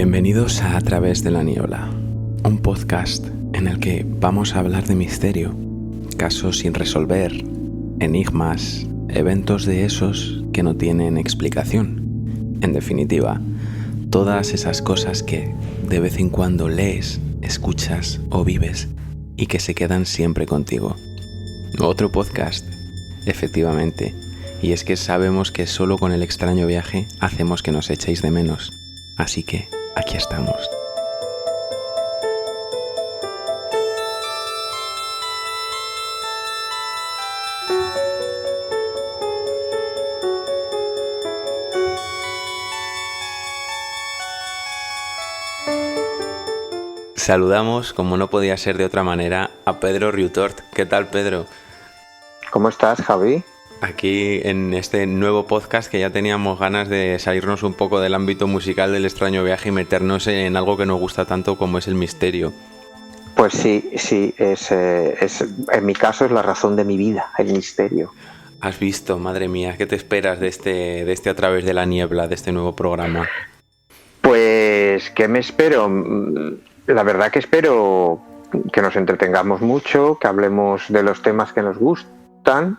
Bienvenidos a Través de la Niebla, un podcast en el que vamos a hablar de misterio, casos sin resolver, enigmas, eventos de esos que no tienen explicación. En definitiva, todas esas cosas que de vez en cuando lees, escuchas o vives y que se quedan siempre contigo. Otro podcast, efectivamente, y es que sabemos que solo con el extraño viaje hacemos que nos echéis de menos. Así que aquí estamos. Saludamos, como no podía ser de otra manera, a Pedro Riutort. ¿Qué tal, Pedro? ¿Cómo estás, Javi? Aquí en este nuevo podcast que ya teníamos ganas de salirnos un poco del ámbito musical del extraño viaje y meternos en algo que nos gusta tanto como es el misterio. Pues sí, en mi caso es la razón de mi vida, el misterio. Has visto, madre mía, ¿qué te esperas de este A Través de la Niebla, de este nuevo programa? Pues, ¿qué me espero? La verdad que espero que nos entretengamos mucho, que hablemos de los temas que nos gustan.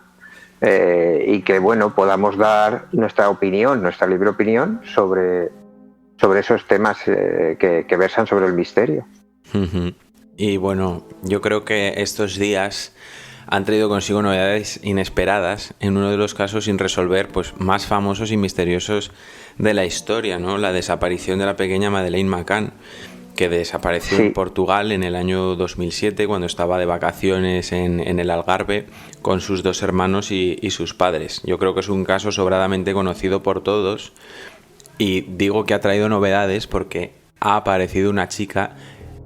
Y que bueno, podamos dar nuestra opinión, nuestra libre opinión sobre esos temas que versan sobre el misterio. Y bueno, yo creo que estos días han traído consigo novedades inesperadas en uno de los casos sin resolver, pues más famosos y misteriosos de la historia, ¿no? La desaparición de la pequeña Madeleine McCann, que desapareció en Portugal en el año 2007 cuando estaba de vacaciones en el Algarve con sus dos hermanos y sus padres. Yo creo que es un caso sobradamente conocido por todos y digo que ha traído novedades porque ha aparecido una chica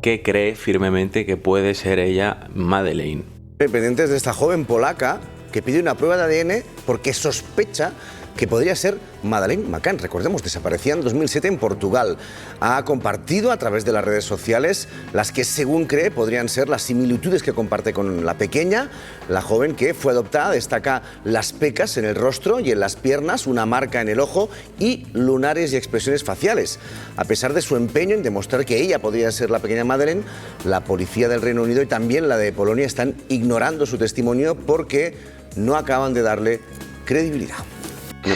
que cree firmemente que puede ser ella Madeleine. Pendientes de esta joven polaca que pide una prueba de ADN porque sospecha que podría ser Madeleine McCann. Recordemos, desaparecía en 2007 en Portugal. Ha compartido a través de las redes sociales las que, según cree, podrían ser las similitudes que comparte con la pequeña. La joven que fue adoptada destaca las pecas en el rostro y en las piernas, una marca en el ojo y lunares y expresiones faciales. A pesar de su empeño en demostrar que ella podría ser la pequeña Madeleine, la policía del Reino Unido y también la de Polonia están ignorando su testimonio porque no acaban de darle credibilidad.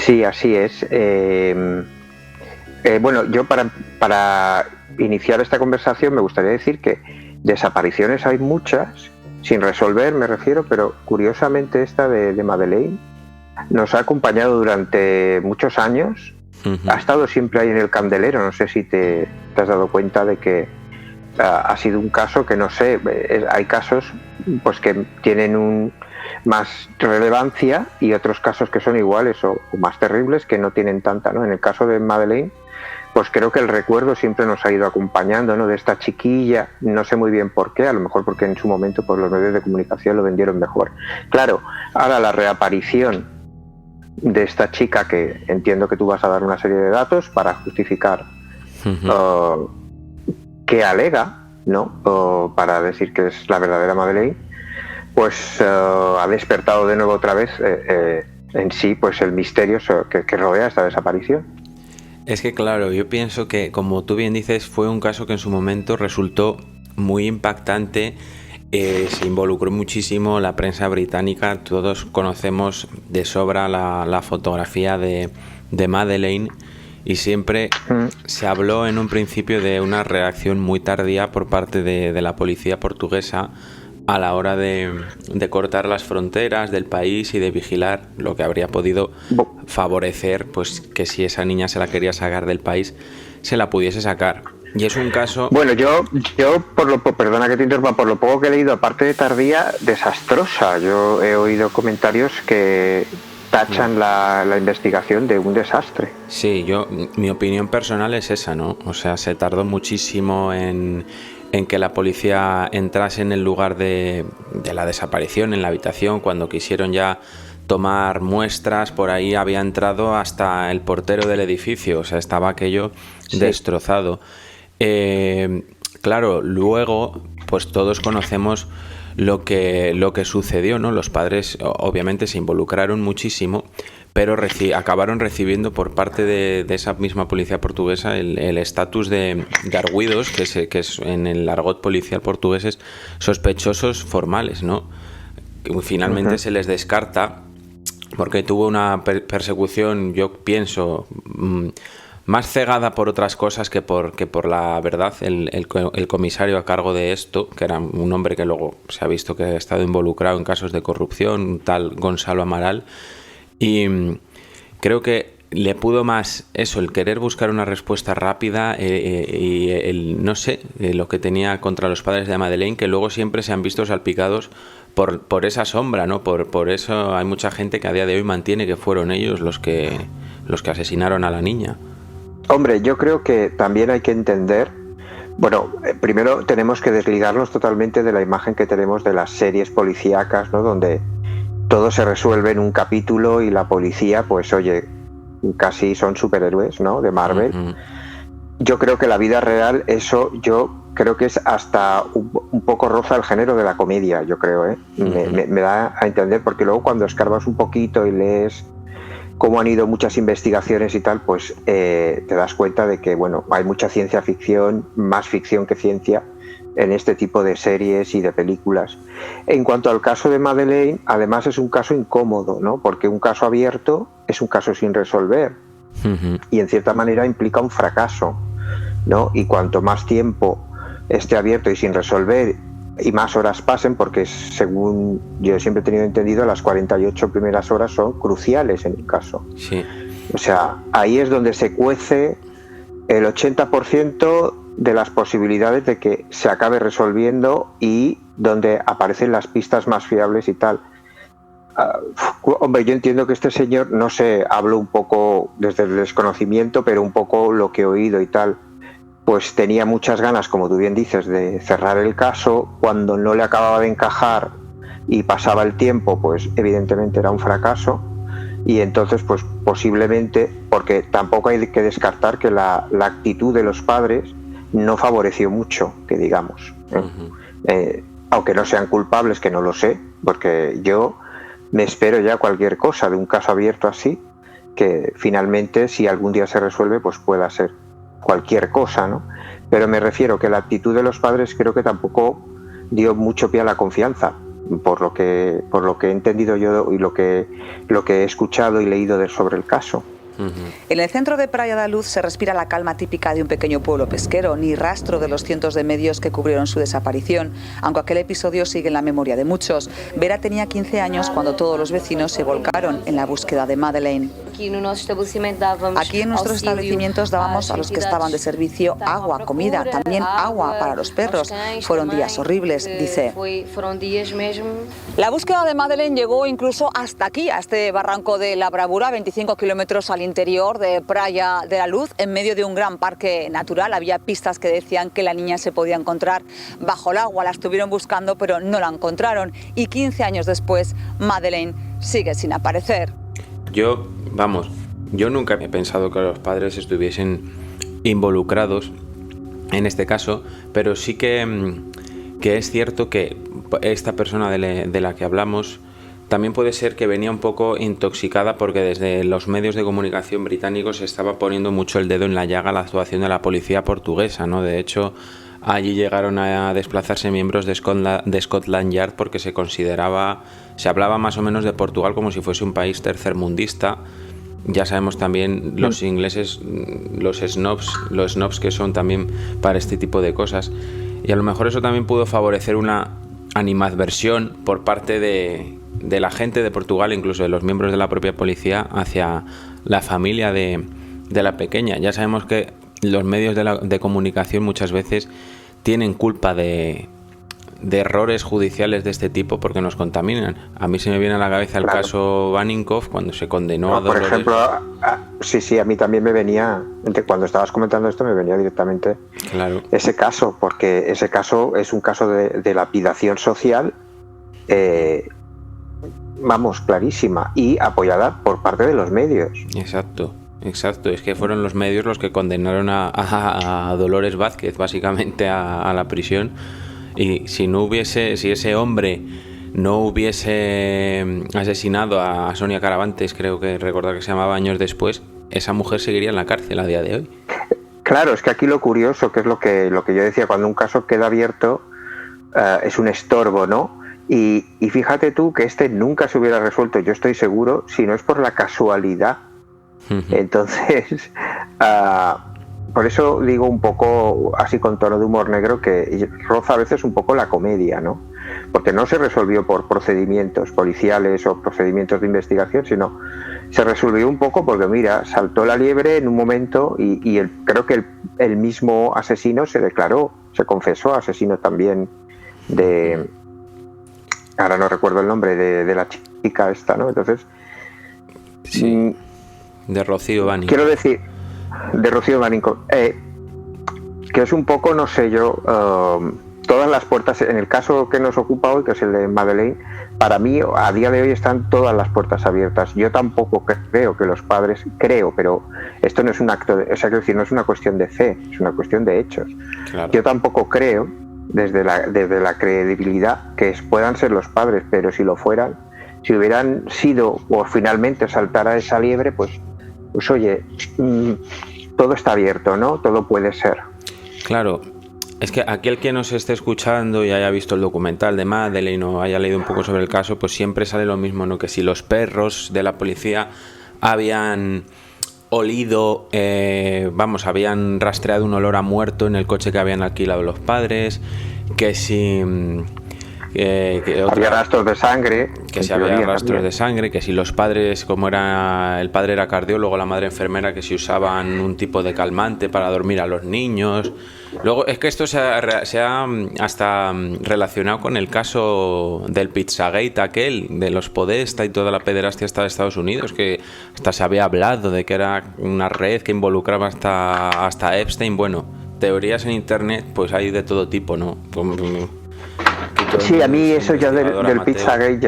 Sí, así es. Bueno, yo para iniciar esta conversación me gustaría decir que desapariciones hay muchas, sin resolver me refiero, pero curiosamente esta de Madeleine nos ha acompañado durante muchos años. Ha estado siempre ahí en el candelero. No sé si te has dado cuenta de que ha sido un caso que, no sé, hay casos pues que tienen más relevancia y otros casos que son iguales o más terribles que no tienen tanta, ¿no? En el caso de Madeleine, pues creo que el recuerdo siempre nos ha ido acompañando, ¿no? De esta chiquilla, no sé muy bien por qué, a lo mejor porque en su momento pues los medios de comunicación lo vendieron mejor. Claro, ahora la reaparición de esta chica, que entiendo que tú vas a dar una serie de datos para justificar que alega, ¿no? Para decir que es la verdadera Madeleine, pues ha despertado de nuevo otra vez en sí pues el misterio que rodea esta desaparición. Es que claro, yo pienso que, como tú bien dices, fue un caso que en su momento resultó muy impactante. Se involucró muchísimo la prensa británica. Todos conocemos de sobra la fotografía de Madeleine y siempre se habló en un principio de una reacción muy tardía por parte de la policía portuguesa a la hora de cortar las fronteras del país y de vigilar lo que habría podido favorecer pues que si esa niña se la quería sacar del país se la pudiese sacar. Y es un caso... Bueno, yo perdona que te interrumpa, por lo poco que he leído, aparte de tardía, desastrosa. Yo he oído comentarios que tachan la investigación de un desastre. Sí, mi opinión personal es esa, ¿no? O sea, se tardó muchísimo en que la policía entrase en el lugar de la desaparición, en la habitación, cuando quisieron ya tomar muestras. Por ahí había entrado hasta el portero del edificio, o sea, estaba aquello destrozado. Claro, luego pues todos conocemos lo que sucedió, ¿no? Los padres obviamente se involucraron muchísimo, pero acabaron recibiendo por parte de esa misma policía portuguesa el estatus de arguidos, que es en el argot policial portugués es sospechosos formales, ¿no? Finalmente se les descarta porque tuvo una persecución, yo pienso, más cegada por otras cosas que por la verdad. El comisario a cargo de esto, que era un hombre que luego se ha visto que ha estado involucrado en casos de corrupción, un tal Gonzalo Amaral, y creo que le pudo más eso, el querer buscar una respuesta rápida y el no sé, lo que tenía contra los padres de Madeleine, que luego siempre se han visto salpicados por esa sombra, ¿no? Por eso hay mucha gente que a día de hoy mantiene que fueron ellos los que asesinaron a la niña. Hombre, yo creo que también hay que entender, bueno, primero tenemos que desligarnos totalmente de la imagen que tenemos de las series policíacas, ¿no? Donde todo se resuelve en un capítulo y la policía, pues oye, casi son superhéroes, ¿no? De Marvel. Uh-huh. Yo creo que la vida real, eso yo creo que es hasta un poco roza el género de la comedia, yo creo, ¿eh? Uh-huh. Me da a entender, porque luego cuando escarbas un poquito y lees cómo han ido muchas investigaciones y tal, pues te das cuenta de que, bueno, hay mucha ciencia ficción, más ficción que ciencia, en este tipo de series y de películas. En cuanto al caso de Madeleine, además es un caso incómodo, ¿no? Porque un caso abierto es un caso sin resolver. Uh-huh. Y en cierta manera implica un fracaso, ¿no? Y cuanto más tiempo esté abierto y sin resolver y más horas pasen, porque según yo siempre he tenido entendido, las 48 primeras horas son cruciales en el caso. Sí. O sea, ahí es donde se cuece el 80% de las posibilidades de que se acabe resolviendo y donde aparecen las pistas más fiables y tal. Hombre, yo entiendo que este señor, no sé, hablo un poco desde el desconocimiento, pero un poco lo que he oído y tal, pues tenía muchas ganas, como tú bien dices, de cerrar el caso. Cuando no le acababa de encajar y pasaba el tiempo, pues evidentemente era un fracaso. Y entonces, pues posiblemente, porque tampoco hay que descartar que la actitud de los padres no favoreció mucho, que digamos. Uh-huh. Aunque no sean culpables, que no lo sé, porque yo me espero ya cualquier cosa de un caso abierto así, que finalmente, si algún día se resuelve, pues pueda ser cualquier cosa, ¿no? Pero me refiero que la actitud de los padres creo que tampoco dio mucho pie a la confianza, por lo que he entendido yo y lo que he escuchado y leído sobre el caso. En el centro de Praia da Luz se respira la calma típica de un pequeño pueblo pesquero, ni rastro de los cientos de medios que cubrieron su desaparición, aunque aquel episodio sigue en la memoria de muchos. Vera tenía 15 años cuando todos los vecinos se volcaron en la búsqueda de Madeleine. Aquí en nuestros establecimientos dábamos a los que estaban de servicio agua, comida, también agua para los perros. Fueron días horribles, dice. La búsqueda de Madeleine llegó incluso hasta aquí, a este barranco de La Bravura, 25 kilómetros al interior de Praia da Luz, en medio de un gran parque natural. Había pistas que decían que la niña se podía encontrar bajo el agua. La estuvieron buscando, pero no la encontraron. Y 15 años después, Madeleine sigue sin aparecer. Yo nunca he pensado que los padres estuviesen involucrados en este caso, pero sí que es cierto que esta persona de la que hablamos también puede ser que venía un poco intoxicada, porque desde los medios de comunicación británicos se estaba poniendo mucho el dedo en la llaga la actuación de la policía portuguesa, ¿no? De hecho, allí llegaron a desplazarse miembros de Scotland Yard porque se hablaba más o menos de Portugal como si fuese un país tercermundista. Ya sabemos también los ingleses, los snobs que son también para este tipo de cosas. Y a lo mejor eso también pudo favorecer una animadversión por parte de la gente de Portugal, incluso de los miembros de la propia policía, hacia la familia de la pequeña. Ya sabemos que los medios de comunicación muchas veces tienen culpa de errores judiciales de este tipo porque nos contaminan. A mí se me viene a la cabeza el caso Vaninkoff, cuando se condenó a Dolores. Por ejemplo, sí, a mí también me venía, cuando estabas comentando esto, me venía directamente ese caso, porque ese caso es un caso de lapidación social, clarísima, y apoyada por parte de los medios. Exacto, es que fueron los medios los que condenaron a Dolores Vázquez básicamente a la prisión. Y si ese hombre no hubiese asesinado a Sonia Caravantes, creo que recordar que se llamaba, años después, esa mujer seguiría en la cárcel a día de hoy. Claro, es que aquí lo curioso, que es lo que yo decía, cuando un caso queda abierto, es un estorbo, ¿no? Y fíjate tú que nunca se hubiera resuelto, yo estoy seguro, si no es por la casualidad. Entonces, por eso digo un poco así con tono de humor negro que roza a veces un poco la comedia, ¿no? Porque no se resolvió por procedimientos policiales o procedimientos de investigación, sino se resolvió un poco porque, mira, saltó la liebre en un momento y creo que el mismo asesino se confesó asesino también ahora no recuerdo el nombre de la chica esta, ¿no? Entonces, sí, de Rocío Bánico. Quiero decir, de Rocío Bánico, que es un poco, no sé yo, todas las puertas, en el caso que nos ocupa hoy, que es el de Madeleine, para mí a día de hoy están todas las puertas abiertas. Yo tampoco creo que los padres, pero esto no es un acto, quiero decir, no es una cuestión de fe, es una cuestión de hechos. Claro. Yo tampoco creo, desde la credibilidad, que puedan ser los padres, pero si lo fueran, si hubieran sido o finalmente saltara esa liebre, pues oye, todo está abierto, ¿no? Todo puede ser. Claro. Es que aquel que nos esté escuchando y haya visto el documental de Madeleine o haya leído un poco sobre el caso, pues siempre sale lo mismo, ¿no? Que si los perros de la policía habían olido, habían rastreado un olor a muerto en el coche que habían alquilado los padres, que si... había rastros de sangre, que si había rastros de sangre, que si los padres, como el padre era cardiólogo, la madre enfermera, que si usaban un tipo de calmante para dormir a los niños. Luego es que esto se ha hasta relacionado con el caso del Pizzagate aquel, de los Podesta y toda la pederastia hasta de Estados Unidos, que hasta se había hablado de que era una red que involucraba hasta Epstein. Bueno, teorías en internet pues hay de todo tipo, ¿no? Sí, a mí eso ya del Pizzagate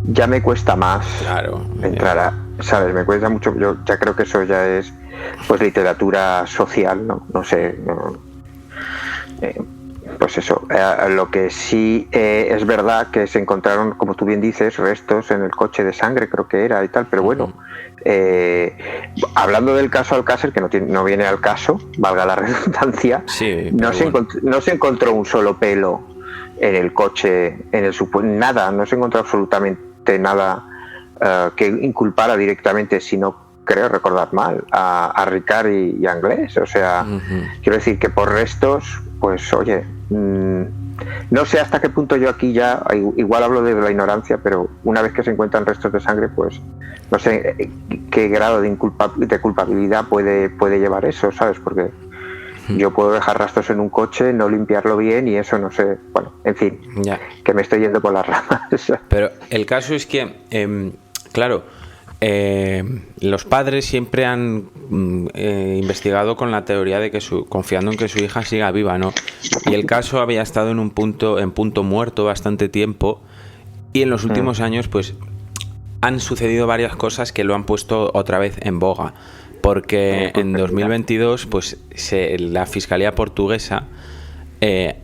ya me cuesta más. Claro. Entrar ¿sabes? Me cuesta mucho. Yo ya creo que eso ya es pues literatura social, no sé. Pues eso. Lo que sí es verdad que se encontraron, como tú bien dices, restos en el coche de sangre, creo que era y tal, pero bueno. Hablando del caso Alcácer, que no viene al caso, valga la redundancia, sí, no se encontró un solo pelo en el coche, nada, no se encontró absolutamente nada que inculpara directamente, si no creo recordar mal, a Ricard y a Anglés. O sea, quiero decir que por restos, pues oye, no sé hasta qué punto yo aquí ya, igual hablo de la ignorancia, pero una vez que se encuentran restos de sangre, pues no sé qué grado de culpabilidad puede llevar eso, ¿sabes? Porque yo puedo dejar rastros en un coche, no limpiarlo bien y eso no sé, bueno, en fin, ya. Que me estoy yendo por las ramas. Pero el caso es que, claro, los padres siempre han investigado con la teoría de que confiando en que su hija siga viva, ¿no? Y el caso había estado en punto muerto bastante tiempo y en los últimos años pues han sucedido varias cosas que lo han puesto otra vez en boga. Porque en 2022 pues la Fiscalía portuguesa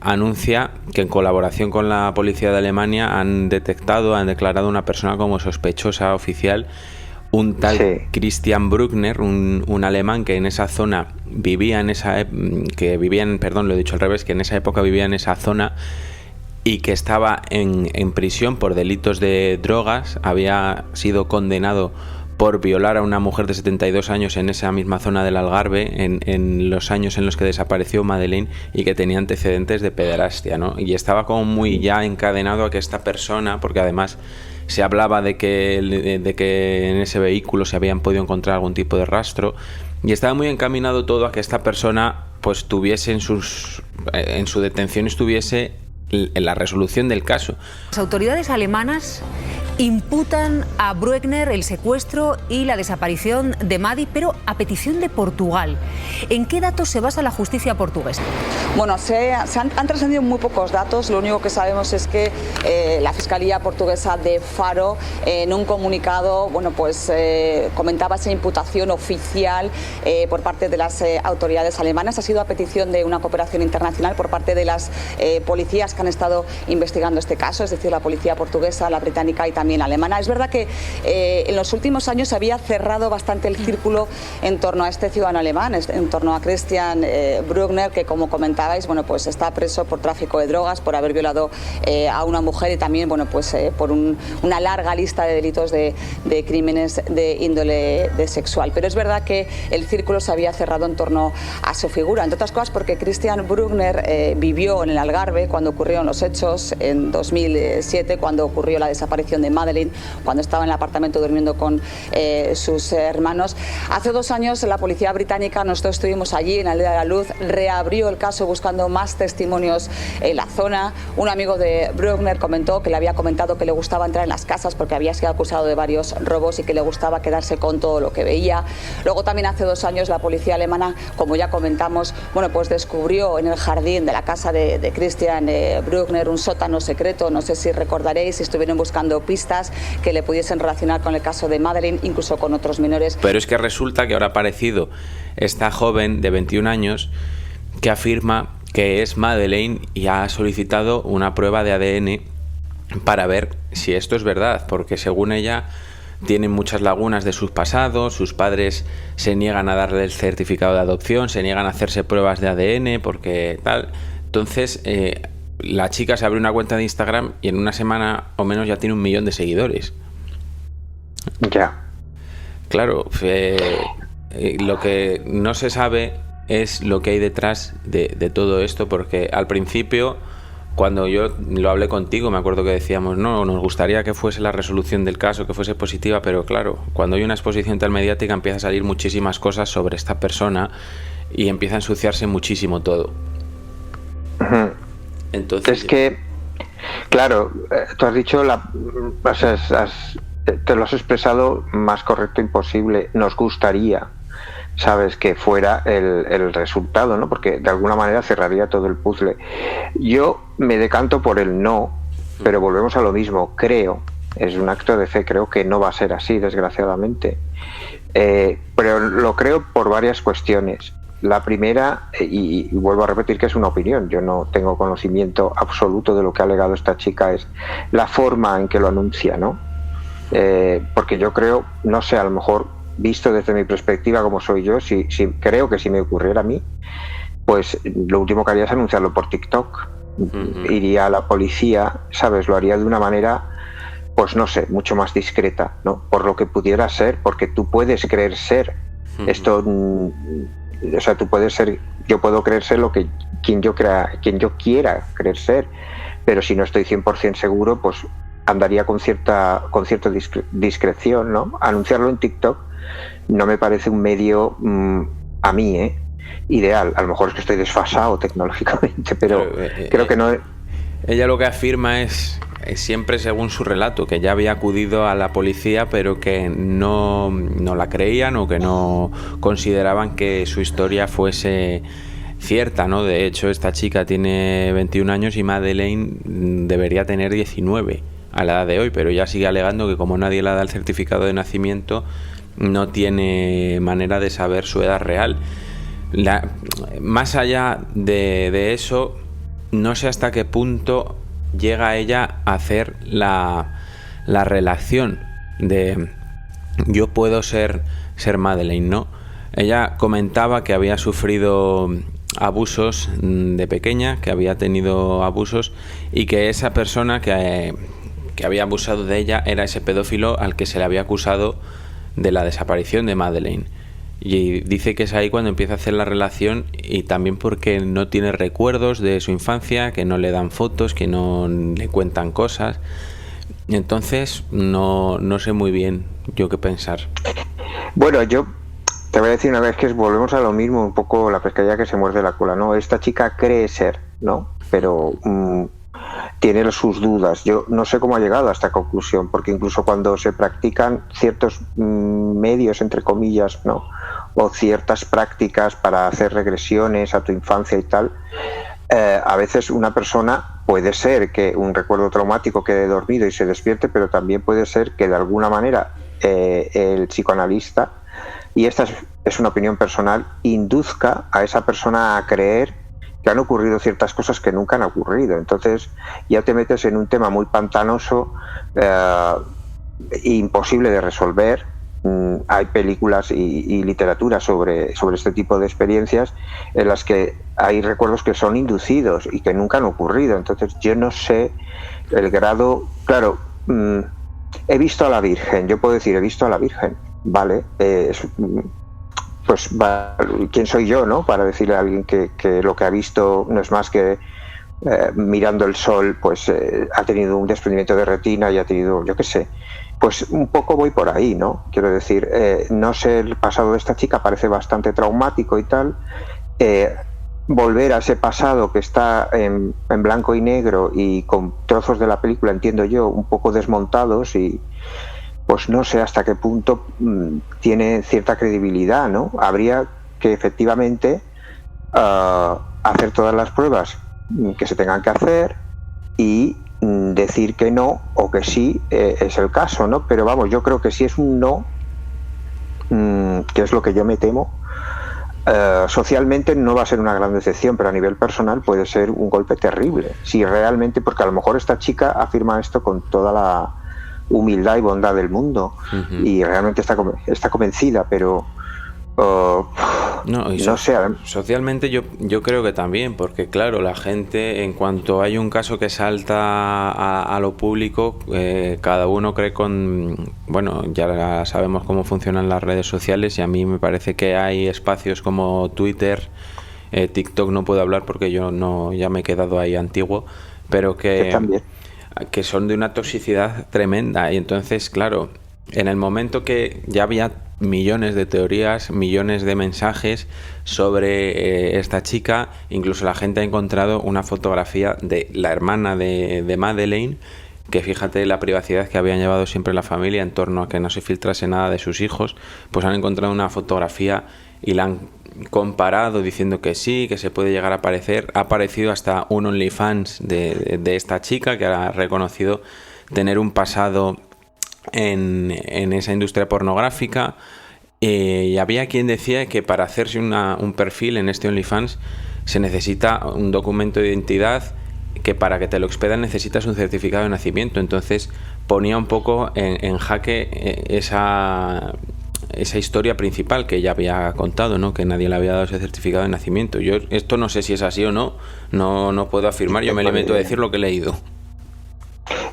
anuncia que en colaboración con la policía de Alemania han declarado una persona como sospechosa oficial, un tal Christian Bruckner, un alemán que en esa zona vivía en esa época vivía en esa zona y que estaba en prisión por delitos de drogas, había sido condenado por violar a una mujer de 72 años en esa misma zona del Algarve en los años en los que desapareció Madeleine y que tenía antecedentes de pederastia, ¿no? Y estaba como muy ya encadenado a que esta persona, porque además se hablaba de que en ese vehículo se habían podido encontrar algún tipo de rastro, y estaba muy encaminado todo a que esta persona pues tuviese en su detención estuviese en la resolución del caso. Las autoridades alemanas Imputan a Bruckner el secuestro y la desaparición de Madi, pero a petición de Portugal. ¿En qué datos se basa la justicia portuguesa? Bueno, han trascendido muy pocos datos. Lo único que sabemos es que la Fiscalía Portuguesa de Faro, en un comunicado, comentaba esa imputación oficial por parte de las autoridades alemanas. Ha sido a petición de una cooperación internacional por parte de las policías que han estado investigando este caso, es decir, la policía portuguesa, la británica y también la alemana. Es verdad que en los últimos años se había cerrado bastante el círculo en torno a este ciudadano alemán, en torno a Christian Bruckner, que, como comentabais, está preso por tráfico de drogas, por haber violado a una mujer y también por una larga lista de delitos de crímenes de índole sexual. Pero es verdad que el círculo se había cerrado en torno a su figura, entre otras cosas porque Christian Bruckner vivió en el Algarve cuando ocurrieron los hechos, en 2007, cuando ocurrió la desaparición de Madeleine, cuando estaba en el apartamento durmiendo con sus hermanos. Hace 2 años la policía británica, nosotros estuvimos allí en Aldea de la Luz, reabrió el caso buscando más testimonios en la zona. Un amigo de Bruckner comentó que le había comentado que le gustaba entrar en las casas porque había sido acusado de varios robos y que le gustaba quedarse con todo lo que veía. Luego también hace 2 años la policía alemana, como ya comentamos, descubrió en el jardín de la casa de Christian Bruckner un sótano secreto. No sé si recordaréis, si estuvieron buscando pistas que le pudiesen relacionar con el caso de Madeleine, incluso con otros menores. Pero es que resulta que ahora ha aparecido esta joven de 21 años que afirma que es Madeleine y ha solicitado una prueba de ADN para ver si esto es verdad, porque según ella tienen muchas lagunas de sus pasados, sus padres se niegan a darle el certificado de adopción, se niegan a hacerse pruebas de ADN porque tal. Entonces la chica se abre una cuenta de Instagram y en una semana o menos ya tiene 1 millón de seguidores. Ya. Claro, lo que no se sabe es lo que hay detrás de todo esto, porque al principio, cuando yo lo hablé contigo, me acuerdo que decíamos, no, nos gustaría que fuese la resolución del caso, que fuese positiva, pero claro, cuando hay una exposición tan mediática empieza a salir muchísimas cosas sobre esta persona y empieza a ensuciarse muchísimo todo. Uh-huh. Entonces, es que, claro, tú has dicho, te lo has expresado más correcto imposible. Nos gustaría, sabes, que fuera el resultado, ¿no? Porque de alguna manera cerraría todo el puzzle. Yo me decanto por el no, pero volvemos a lo mismo. Creo, es un acto de fe, creo que no va a ser así, desgraciadamente. Pero lo creo por varias cuestiones. La primera, y vuelvo a repetir que es una opinión, yo no tengo conocimiento absoluto de lo que ha alegado esta chica, es la forma en que lo anuncia, ¿no? Porque yo creo, no sé, a lo mejor visto desde mi perspectiva como soy yo, si creo que si me ocurriera a mí, pues lo último que haría es anunciarlo por TikTok. Uh-huh. Iría a la policía, ¿sabes? Lo haría de una manera, pues no sé, mucho más discreta, ¿no? Por lo que pudiera ser, porque tú puedes creer ser. Uh-huh. Esto, o sea, tú puedes ser, yo puedo creer ser lo que quien yo quiera creer ser, pero si no estoy 100% seguro, pues andaría con cierta discreción, ¿no? Anunciarlo en TikTok no me parece un medio a mí, ideal. A lo mejor es que estoy desfasado tecnológicamente, pero creo que no. Ella lo que afirma es siempre según su relato, que ya había acudido a la policía, pero que no la creían o que no consideraban que su historia fuese cierta, ¿no? De hecho, esta chica tiene 21 años y Madeleine debería tener 19 a la edad de hoy, pero ella sigue alegando que como nadie le da el certificado de nacimiento, no tiene manera de saber su edad real. Más allá de eso, no sé hasta qué punto llega ella a hacer la relación de yo puedo ser Madeleine, ¿no? Ella comentaba que había sufrido abusos de pequeña, que había tenido abusos y que esa persona que había abusado de ella era ese pedófilo al que se le había acusado de la desaparición de Madeleine. Y dice que es ahí cuando empieza a hacer la relación, y también porque no tiene recuerdos de su infancia, que no le dan fotos, que no le cuentan cosas. Entonces no sé muy bien yo qué pensar. Bueno, yo te voy a decir una vez que volvemos a lo mismo, un poco la pescadilla que se muerde la cola, ¿no? Esta chica cree ser, ¿no? Pero tiene sus dudas. Yo no sé cómo ha llegado a esta conclusión, porque incluso cuando se practican ciertos medios, entre comillas, ¿no?, o ciertas prácticas para hacer regresiones a tu infancia y tal, a veces una persona puede ser que un recuerdo traumático quede dormido y se despierte, pero también puede ser que de alguna manera el psicoanalista, y esta es una opinión personal, induzca a esa persona a creer que han ocurrido ciertas cosas que nunca han ocurrido. Entonces ya te metes en un tema muy pantanoso, imposible de resolver. Hay películas y literatura sobre este tipo de experiencias en las que hay recuerdos que son inducidos y que nunca han ocurrido. Entonces yo no sé el grado. Claro, he visto a la Virgen, yo puedo decir, he visto a la Virgen, ¿vale? Pues ¿quién soy yo, no?, para decirle a alguien que lo que ha visto no es más que mirando el sol, pues ha tenido un desprendimiento de retina y ha tenido, yo qué sé. Pues un poco voy por ahí, ¿no? Quiero decir, no sé, el pasado de esta chica parece bastante traumático y tal. Volver a ese pasado que está en blanco y negro y con trozos de la película, entiendo yo, un poco desmontados, y pues no sé hasta qué punto tiene cierta credibilidad, ¿no? Habría que efectivamente hacer todas las pruebas que se tengan que hacer y decir que no o que sí es el caso, ¿no? Pero vamos, yo creo que si es un no, que es lo que yo me temo, socialmente no va a ser una gran decepción, pero a nivel personal puede ser un golpe terrible. Si realmente, porque a lo mejor esta chica afirma esto con toda la humildad y bondad del mundo, y realmente está convencida, pero no sé. Socialmente yo creo que también, porque claro, la gente, en cuanto hay un caso que salta a lo público, cada uno cree bueno, ya sabemos cómo funcionan las redes sociales, y a mí me parece que hay espacios como Twitter, TikTok no puedo hablar porque yo ya me he quedado ahí antiguo, pero que son de una toxicidad tremenda. Y entonces, claro, en el momento que ya había millones de teorías, millones de mensajes sobre esta chica, incluso la gente ha encontrado una fotografía de la hermana de Madeleine, que fíjate la privacidad que habían llevado siempre la familia en torno a que no se filtrase nada de sus hijos, pues han encontrado una fotografía y la han comparado diciendo que sí, que se puede llegar a aparecer. Ha aparecido hasta un OnlyFans de esta chica, que ha reconocido tener un pasado en esa industria pornográfica, y había quien decía que para hacerse un perfil en este OnlyFans se necesita un documento de identidad, que para que te lo expedan necesitas un certificado de nacimiento. Entonces ponía un poco en jaque esa historia principal que ella había contado, ¿no?, que nadie le había dado ese certificado de nacimiento. Yo esto no sé si es así o no puedo afirmar, yo me limito a decir lo que he leído.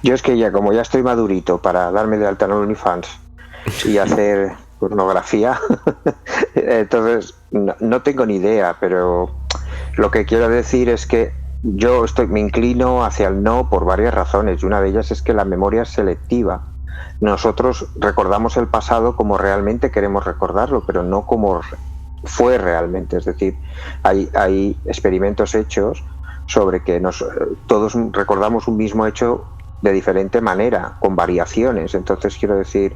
Yo es que como ya estoy madurito para darme de alta en OnlyFans y hacer pornografía, entonces no tengo ni idea, pero lo que quiero decir es que yo me inclino hacia el no por varias razones, y una de ellas es que la memoria es selectiva. Nosotros recordamos el pasado como realmente queremos recordarlo, pero no como fue realmente. Es decir, hay experimentos hechos sobre que todos recordamos un mismo hecho de diferente manera, con variaciones. Entonces, quiero decir,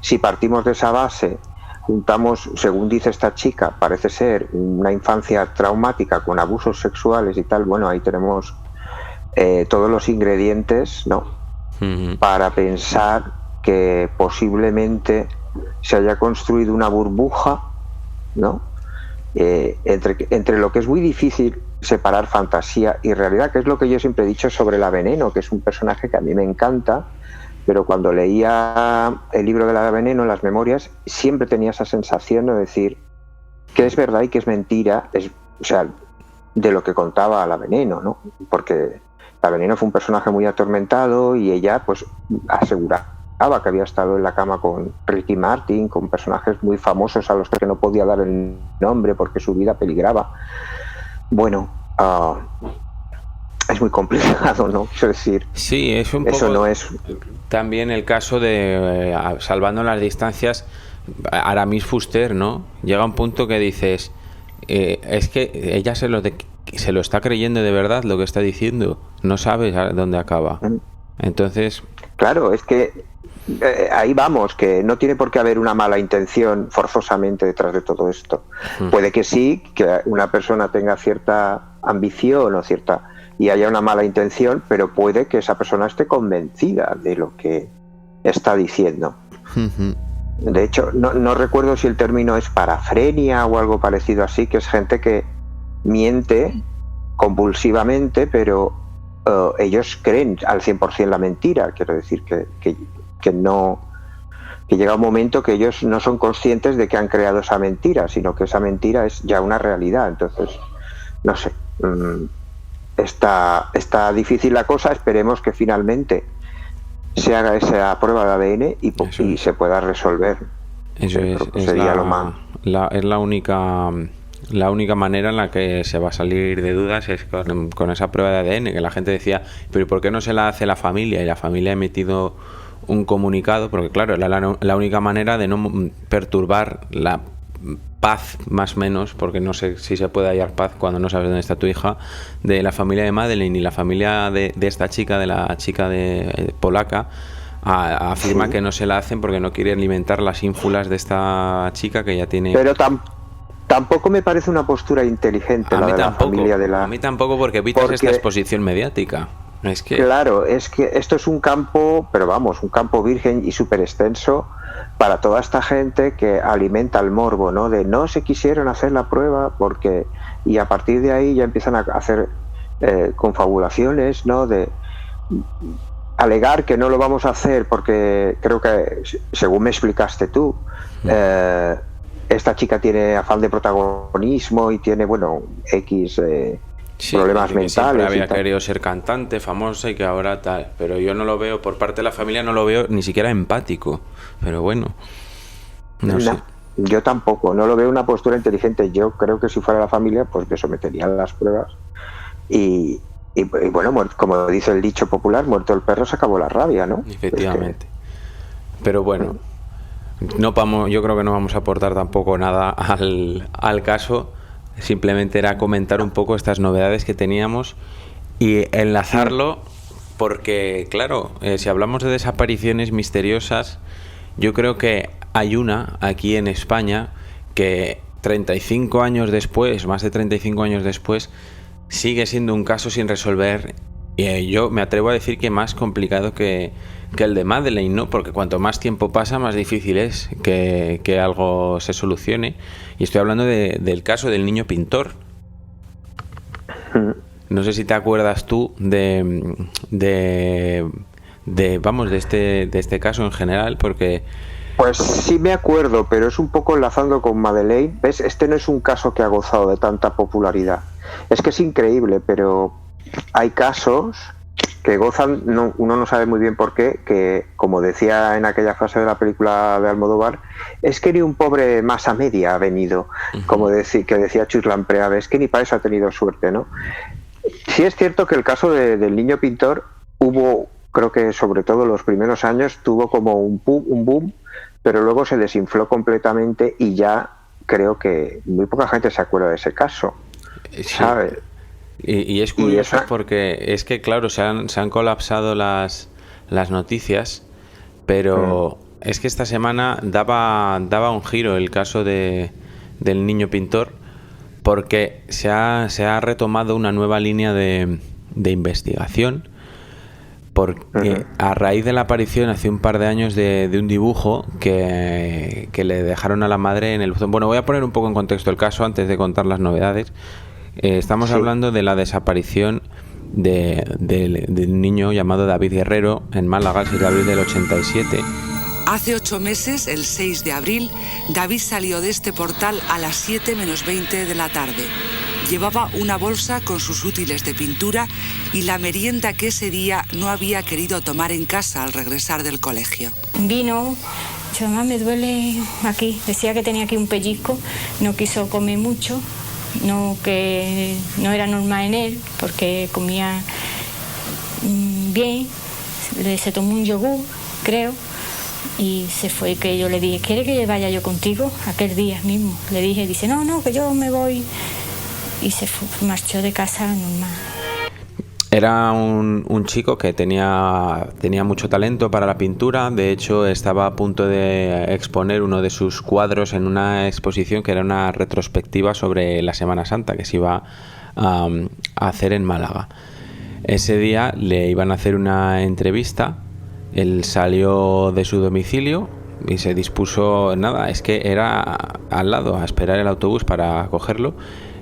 si partimos de esa base, juntamos, según dice esta chica, parece ser una infancia traumática con abusos sexuales y tal, bueno, ahí tenemos todos los ingredientes, ¿no?, para pensar que posiblemente se haya construido una burbuja, ¿no?, entre lo que es muy difícil separar fantasía y realidad, que es lo que yo siempre he dicho sobre la Veneno, que es un personaje que a mí me encanta, pero cuando leía el libro de la Veneno, las memorias, siempre tenía esa sensación de decir qué es verdad y qué es mentira, o sea, de lo que contaba la Veneno, ¿no? Porque la Veneno fue un personaje muy atormentado y ella pues aseguraba que había estado en la cama con Ricky Martin, con personajes muy famosos a los que no podía dar el nombre porque su vida peligraba. Bueno, es muy complicado, ¿no? Quiero decir, sí, es un eso poco no es también el caso de salvando las distancias, Aramis Fuster, ¿no? Llega un punto que dices, es que ella se lo se lo está creyendo de verdad lo que está diciendo, no sabe a dónde acaba. Entonces... Claro, es que ahí vamos, que no tiene por qué haber una mala intención forzosamente detrás de todo esto. Puede que sí, que una persona tenga cierta ambición o y haya una mala intención, pero puede que esa persona esté convencida de lo que está diciendo. De hecho, no recuerdo si el término es parafrenia o algo parecido así, que es gente que miente compulsivamente, pero ellos creen al 100% la mentira. Quiero decir que llega un momento que ellos no son conscientes de que han creado esa mentira, sino que esa mentira es ya una realidad. Entonces, no sé, está difícil la cosa. Esperemos que finalmente se haga esa prueba de ADN y se pueda resolver. Eso es la única manera en la que se va a salir de dudas, es con esa prueba de ADN, que la gente decía, pero ¿por qué no se la hace la familia? Y la familia ha emitido un comunicado, porque claro, era la única manera de no perturbar la paz, más o menos, porque no sé si se puede hallar paz cuando no sabes dónde está tu hija, de la familia de Madeleine y la familia de esta chica, de la chica de polaca, afirma que no se la hacen porque no quiere alimentar las ínfulas de esta chica que ya tiene... Pero tampoco me parece una postura inteligente la familia de la... A mí tampoco, porque evitas esta exposición mediática. Es que... Claro, es que esto es un campo, pero vamos, un campo virgen y súper extenso para toda esta gente que alimenta el morbo, ¿no? De no se quisieron hacer la prueba porque... Y a partir de ahí ya empiezan a hacer confabulaciones, ¿no? De alegar que no lo vamos a hacer porque creo que, según me explicaste tú, esta chica tiene afán de protagonismo y tiene, bueno, problemas mentales. Siempre había querido ser cantante, famosa, y que ahora tal. Pero yo no lo veo, por parte de la familia, no lo veo ni siquiera empático. Pero bueno, no sé. Yo tampoco, no lo veo una postura inteligente. Yo creo que si fuera la familia, pues me sometería a las pruebas. Y bueno, como dice el dicho popular, muerto el perro se acabó la rabia, ¿no? Efectivamente. Pero bueno, yo creo que no vamos a aportar tampoco nada al caso. Simplemente era comentar un poco estas novedades que teníamos y enlazarlo, porque claro, si hablamos de desapariciones misteriosas, yo creo que hay una aquí en España que 35 años después, más de 35 años después, sigue siendo un caso sin resolver, y yo me atrevo a decir que más complicado que el de Madeleine, ¿no? Porque cuanto más tiempo pasa, más difícil es que algo se solucione. Y estoy hablando del caso del niño pintor. No sé si te acuerdas tú de este caso en general, porque... Pues sí me acuerdo, pero es un poco enlazando con Madeleine. ¿Ves? Este no es un caso que ha gozado de tanta popularidad. Es que es increíble, pero hay casos que gozan, uno no sabe muy bien por qué, que como decía en aquella frase de la película de Almodóvar, es que ni un pobre masa media ha venido, como que decía Chus Lampreave, es que ni para eso ha tenido suerte, ¿no? Sí es cierto que el caso del niño pintor creo que sobre todo los primeros años tuvo como un boom, pero luego se desinfló completamente y ya creo que muy poca gente se acuerda de ese caso, ¿sabes? Y es curioso porque es que, claro, se han colapsado las noticias, pero es que esta semana daba un giro el caso del niño pintor, porque se ha retomado una nueva línea de investigación, porque a raíz de la aparición hace un par de años de un dibujo que le dejaron a la madre en el buzón. Bueno, voy a poner un poco en contexto el caso antes de contar las novedades. Estamos hablando de la desaparición del niño llamado David Guerrero en Málaga, el 6 de abril del 87. Hace 8 meses, el 6 de abril, David salió de este portal a las 7 menos 20 de la tarde. Llevaba una bolsa con sus útiles de pintura y la merienda que ese día no había querido tomar en casa al regresar del colegio. Vino, además me duele aquí, decía que tenía aquí un pellizco, no quiso comer mucho. No, que no era normal en él, porque comía bien, se tomó un yogur, creo, y se fue. Que yo le dije, ¿quiere que vaya yo contigo? Aquel día mismo le dije, dice, no, que yo me voy y se marchó de casa normal. Era un chico que tenía mucho talento para la pintura. De hecho, estaba a punto de exponer uno de sus cuadros en una exposición que era una retrospectiva sobre la Semana Santa que se iba a hacer en Málaga. Ese día le iban a hacer una entrevista. Él salió de su domicilio y se dispuso, es que era al lado, a esperar el autobús para cogerlo,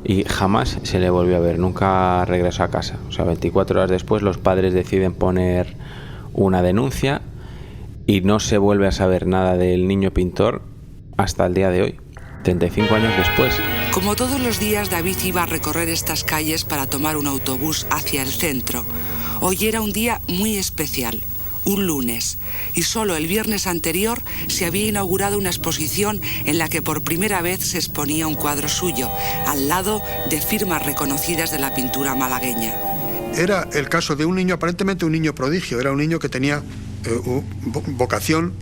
y jamás se le volvió a ver, nunca regresó a casa. O sea, 24 horas después los padres deciden poner una denuncia y no se vuelve a saber nada del niño pintor hasta el día de hoy, 35 años después. Como todos los días, David iba a recorrer estas calles para tomar un autobús hacia el centro. Hoy era un día muy especial, un lunes, y solo el viernes anterior se había inaugurado una exposición en la que por primera vez se exponía un cuadro suyo, al lado de firmas reconocidas de la pintura malagueña. Era el caso de un niño, aparentemente un niño prodigio, era un niño que tenía vocación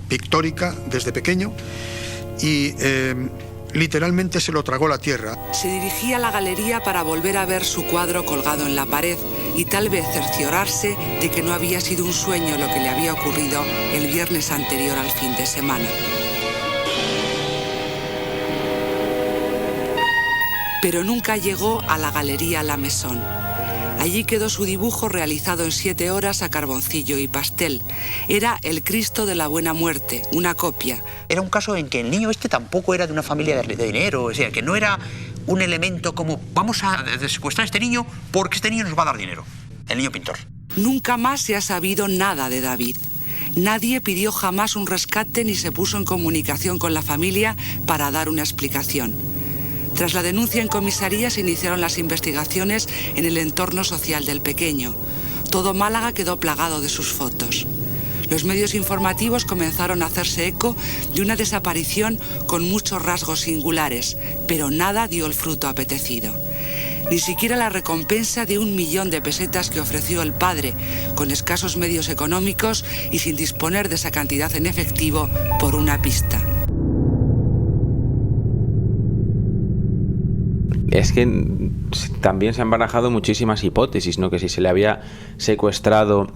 pictórica desde pequeño y literalmente se lo tragó la tierra. Se dirigía a la galería para volver a ver su cuadro colgado en la pared y tal vez cerciorarse de que no había sido un sueño lo que le había ocurrido el viernes anterior al fin de semana. Pero nunca llegó a la galería La Maison. Allí quedó su dibujo realizado en 7 horas a carboncillo y pastel. Era el Cristo de la Buena Muerte, una copia. Era un caso en que el niño tampoco era de una familia de dinero, o sea, que no era un elemento como vamos a secuestrar a este niño porque este niño nos va a dar dinero. El niño pintor. Nunca más se ha sabido nada de David. Nadie pidió jamás un rescate ni se puso en comunicación con la familia para dar una explicación. Tras la denuncia en comisaría se iniciaron las investigaciones en el entorno social del pequeño. Todo Málaga quedó plagado de sus fotos. Los medios informativos comenzaron a hacerse eco de una desaparición con muchos rasgos singulares, pero nada dio el fruto apetecido. Ni siquiera la recompensa de 1 millón de pesetas que ofreció el padre, con escasos medios económicos y sin disponer de esa cantidad en efectivo, por una pista. Es que también se han barajado muchísimas hipótesis, ¿no? Que si se le había secuestrado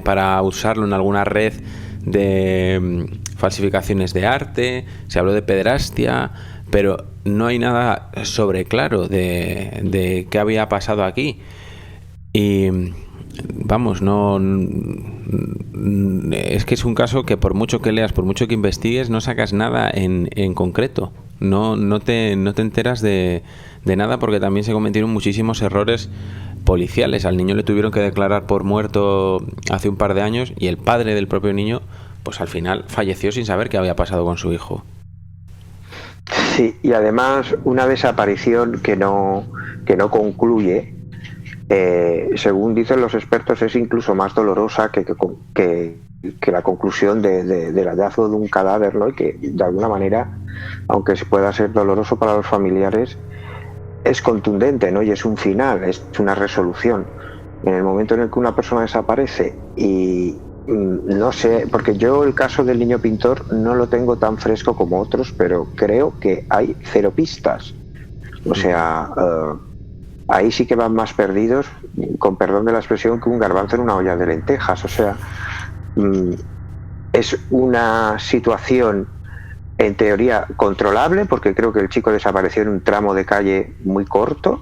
para usarlo en alguna red de falsificaciones de arte, se habló de pederastia, pero no hay nada sobre claro de qué había pasado aquí. Y vamos, es que es un caso que por mucho que leas, por mucho que investigues, no sacas nada en concreto. No te enteras de nada, porque también se cometieron muchísimos errores policiales. Al niño le tuvieron que declarar por muerto hace un par de años y el padre del propio niño, pues al final falleció sin saber qué había pasado con su hijo. Sí, y además una desaparición que no concluye, según dicen los expertos, es incluso más dolorosa que la conclusión del hallazgo de un cadáver, ¿no? Y que de alguna manera, aunque pueda ser doloroso para los familiares, es contundente, ¿no? Y es un final, es una resolución. En el momento en el que una persona desaparece y no sé, porque yo el caso del niño pintor no lo tengo tan fresco como otros, pero creo que hay 0 pistas. O sea, ahí sí que van más perdidos, con perdón de la expresión, que un garbanzo en una olla de lentejas. O sea, es una situación en teoría controlable, porque creo que el chico desapareció en un tramo de calle muy corto,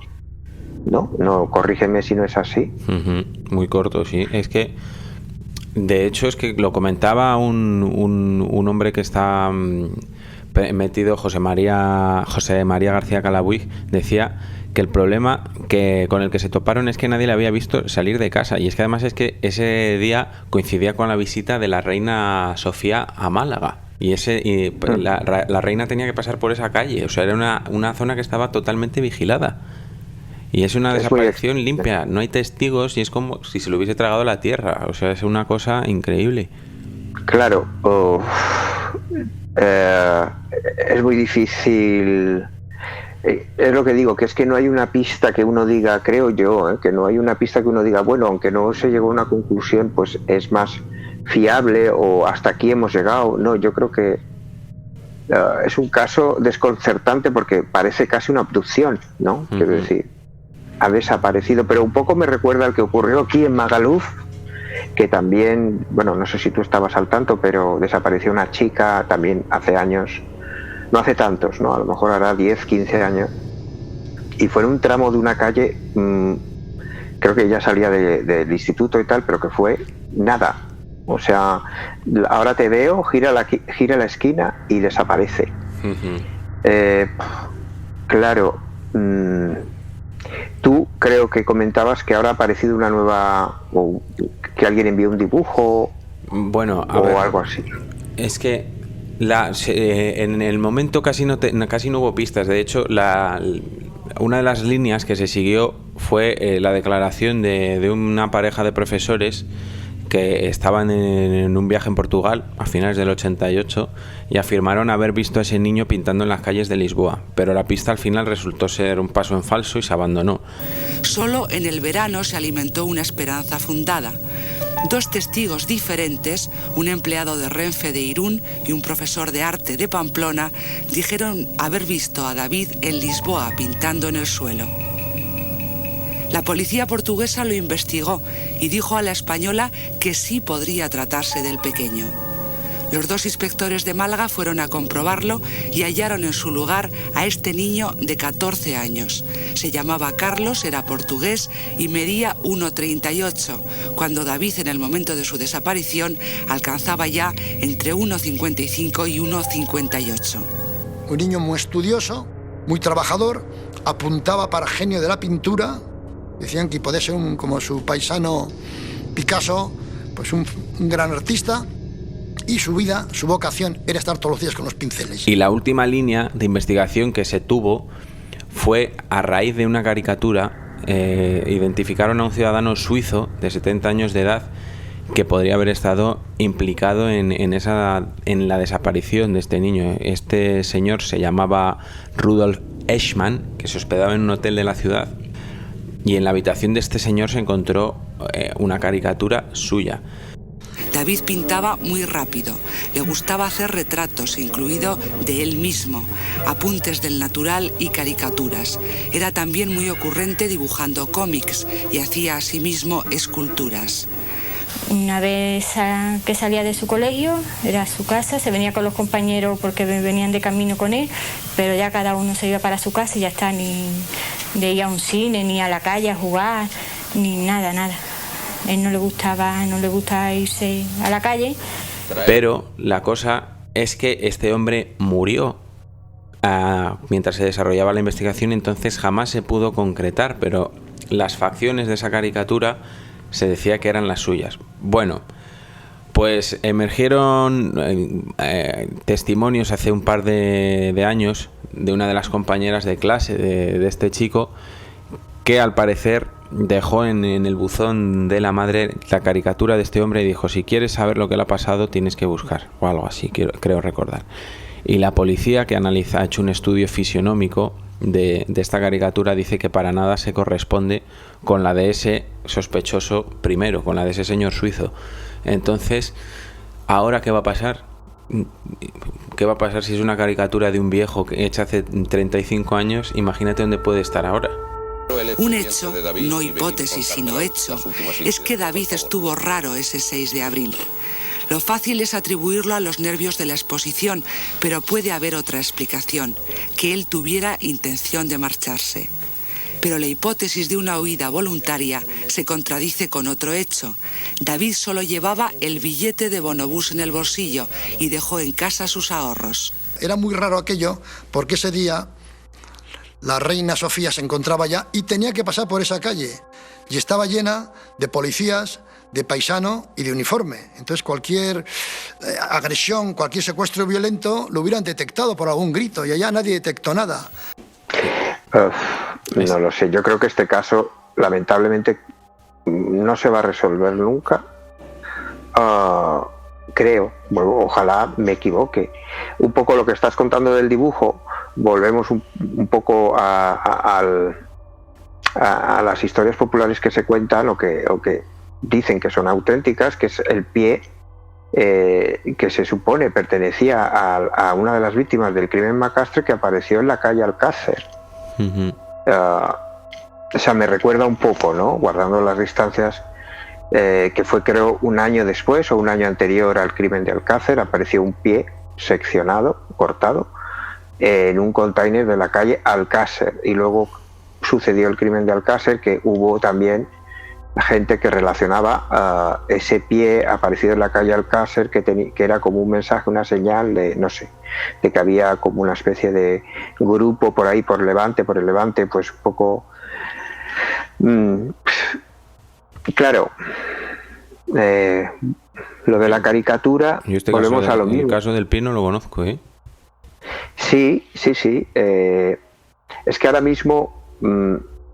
¿no? No, corrígeme si no es así. Muy corto, sí. Es que, de hecho, es que lo comentaba un hombre que está metido, José María García Calabuig, decía que el problema con el que se toparon es que nadie le había visto salir de casa, y es que además es que ese día coincidía con la visita de la reina Sofía a Málaga. Y la reina tenía que pasar por esa calle, o sea, era una zona que estaba totalmente vigilada. Y es una desaparición limpia, no hay testigos y es como si se lo hubiese tragado la tierra, o sea, es una cosa increíble. Claro, es muy difícil. Es lo que digo, que es que no hay una pista que uno diga, creo yo, que no hay una pista que uno diga, bueno, aunque no se llegó a una conclusión, pues es más fiable o hasta aquí hemos llegado. No, yo creo que es un caso desconcertante porque parece casi una abducción, ¿no? Quiero decir, ha desaparecido, pero un poco me recuerda al que ocurrió aquí en Magaluf, que también, bueno, no sé si tú estabas al tanto, pero desapareció una chica también hace años, no hace tantos, ¿no? A lo mejor hará 10, 15 años, y fue en un tramo de una calle, creo que ella salía del instituto y tal, pero que fue nada. O sea, ahora te veo, gira la esquina y desaparece. Claro, tú creo que comentabas que ahora ha aparecido una nueva, o que alguien envió un dibujo, bueno, o algo así. Es que en el momento casi no hubo pistas. De hecho, una de las líneas que se siguió fue la declaración de una pareja de profesores que estaban en un viaje en Portugal a finales del 88 y afirmaron haber visto a ese niño pintando en las calles de Lisboa, pero la pista al final resultó ser un paso en falso y se abandonó. Solo en el verano se alimentó una esperanza fundada. 2 testigos diferentes, un empleado de Renfe de Irún y un profesor de arte de Pamplona, dijeron haber visto a David en Lisboa pintando en el suelo. La policía portuguesa lo investigó y dijo a la española que sí podría tratarse del pequeño. Los 2 inspectores de Málaga fueron a comprobarlo y hallaron en su lugar a este niño de 14 años. Se llamaba Carlos, era portugués y medía 1,38, cuando David, en el momento de su desaparición, alcanzaba ya entre 1,55 y 1,58. Un niño muy estudioso, muy trabajador, apuntaba para genio de la pintura. Decían que podía ser como su paisano Picasso, pues un gran artista, y su vida, su vocación era estar todos los días con los pinceles. Y la última línea de investigación que se tuvo fue a raíz de una caricatura. Identificaron a un ciudadano suizo de 70 años de edad que podría haber estado implicado en la desaparición de este niño. Este señor se llamaba Rudolf Eichmann, que se hospedaba en un hotel de la ciudad. Y en la habitación de este señor se encontró una caricatura suya. David pintaba muy rápido, le gustaba hacer retratos, incluido de él mismo, apuntes del natural y caricaturas. Era también muy ocurrente dibujando cómics y hacía asimismo esculturas. Una vez que salía de su colegio, era su casa, se venía con los compañeros porque venían de camino con él, pero ya cada uno se iba para su casa y ya está, ni de ir a un cine, ni a la calle a jugar, ni nada. Él no le gustaba irse a la calle. Pero la cosa es que este hombre murió mientras se desarrollaba la investigación, entonces jamás se pudo concretar, pero las facciones de esa caricatura se decía que eran las suyas. Bueno, pues emergieron testimonios hace un par de años de una de las compañeras de clase de este chico, que al parecer dejó en el buzón de la madre la caricatura de este hombre y dijo: si quieres saber lo que le ha pasado tienes que buscar, o algo así, creo recordar. Y la policía, que ha hecho un estudio fisionómico de esta caricatura, dice que para nada se corresponde con la de ese sospechoso primero, con la de ese señor suizo. Entonces, ¿ahora qué va a pasar? ¿Qué va a pasar si es una caricatura de un viejo hecha hace 35 años? Imagínate dónde puede estar ahora. Un hecho, no hipótesis sino hecho, es que David estuvo raro ese 6 de abril. Lo fácil es atribuirlo a los nervios de la exposición, pero puede haber otra explicación, que él tuviera intención de marcharse. Pero la hipótesis de una huida voluntaria se contradice con otro hecho. David solo llevaba el billete de bonobús en el bolsillo y dejó en casa sus ahorros. Era muy raro aquello, porque ese día la reina Sofía se encontraba allá y tenía que pasar por esa calle. Y estaba llena de policías, de paisano y de uniforme. Entonces cualquier agresión, cualquier secuestro violento lo hubieran detectado por algún grito, y allá nadie detectó nada. No lo sé, yo creo que este caso lamentablemente no se va a resolver nunca. Creo, bueno, ojalá me equivoque. Un poco lo que estás contando del dibujo, volvemos un poco a las historias populares que se cuentan o que dicen que son auténticas, que es el pie que se supone pertenecía a una de las víctimas del crimen macastre que apareció en la calle Alcácer. O sea, me recuerda un poco, ¿no? Guardando las distancias, que fue, creo, un año después o un año anterior al crimen de Alcácer, apareció un pie seccionado, cortado, en un container de la calle Alcácer, y luego sucedió el crimen de Alcácer, que hubo también gente que relacionaba ese pie aparecido en la calle Alcácer, que era como un mensaje, una señal de, no sé, de que había como una especie de grupo por ahí, por el Levante, pues un poco... claro, lo de la caricatura, volvemos a lo mismo. El caso del pie no lo conozco, ¿eh? Sí. Es que ahora mismo...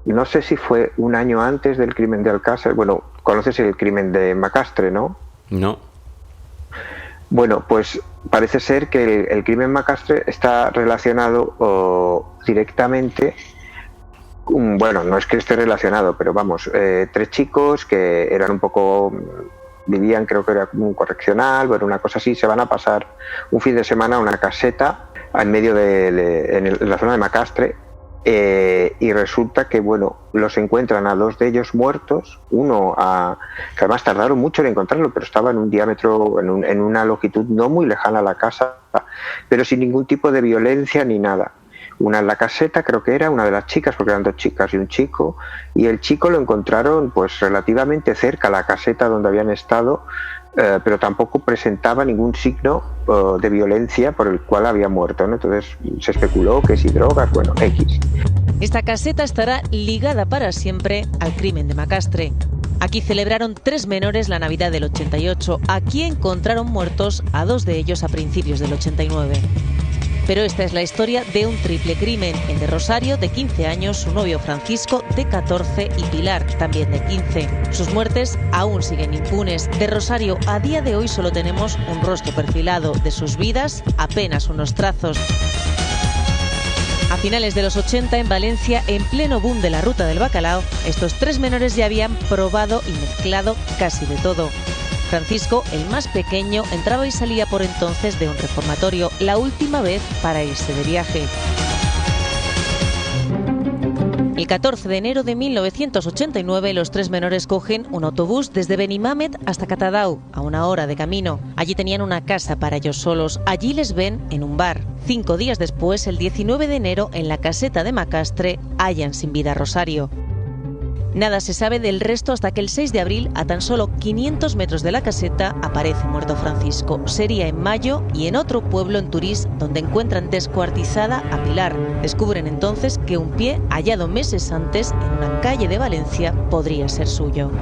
no sé si fue un año antes del crimen de Alcácer. Bueno, conoces el crimen de Macastre, ¿no? No. Bueno, pues parece ser que el crimen Macastre está relacionado directamente. Bueno, no es que esté relacionado, pero vamos, 3 chicos que eran un poco... vivían, creo que era como un correccional, bueno, una cosa así, se van a pasar un fin de semana a una caseta en medio en la zona de Macastre. Y resulta que, bueno, los encuentran a 2 de ellos muertos, uno que además tardaron mucho en encontrarlo, pero estaba en un diámetro, en una longitud no muy lejana a la casa, pero sin ningún tipo de violencia ni nada. Una en la caseta, creo que era una de las chicas, porque eran 2 chicas y un chico, y el chico lo encontraron pues relativamente cerca a la caseta donde habían estado, pero tampoco presentaba ningún signo de violencia por el cual había muerto, ¿no? Entonces se especuló que si drogas, bueno, X. Esta caseta estará ligada para siempre al crimen de Macastre. Aquí celebraron 3 menores la Navidad del 88. Aquí encontraron muertos a 2 de ellos a principios del 89. Pero esta es la historia de un triple crimen, el de Rosario, de 15 años, su novio Francisco, de 14, y Pilar, también de 15. Sus muertes aún siguen impunes. De Rosario, a día de hoy solo tenemos un rostro perfilado. De sus vidas, apenas unos trazos. A finales de los 80, en Valencia, en pleno boom de la ruta del bacalao, estos 3 menores ya habían probado y mezclado casi de todo. Francisco, el más pequeño, entraba y salía por entonces de un reformatorio, la última vez para irse de viaje. El 14 de enero de 1989, los 3 menores cogen un autobús desde Benimamet hasta Catadau, a 1 hora de camino. Allí tenían una casa para ellos solos. Allí les ven en un bar. 5 días después, el 19 de enero, en la caseta de Macastre, hallan sin vida a Rosario. Nada se sabe del resto hasta que el 6 de abril, a tan solo 500 metros de la caseta, aparece muerto Francisco. Sería en mayo y en otro pueblo en Turís, donde encuentran descuartizada a Pilar. Descubren entonces que un pie hallado meses antes en una calle de Valencia podría ser suyo.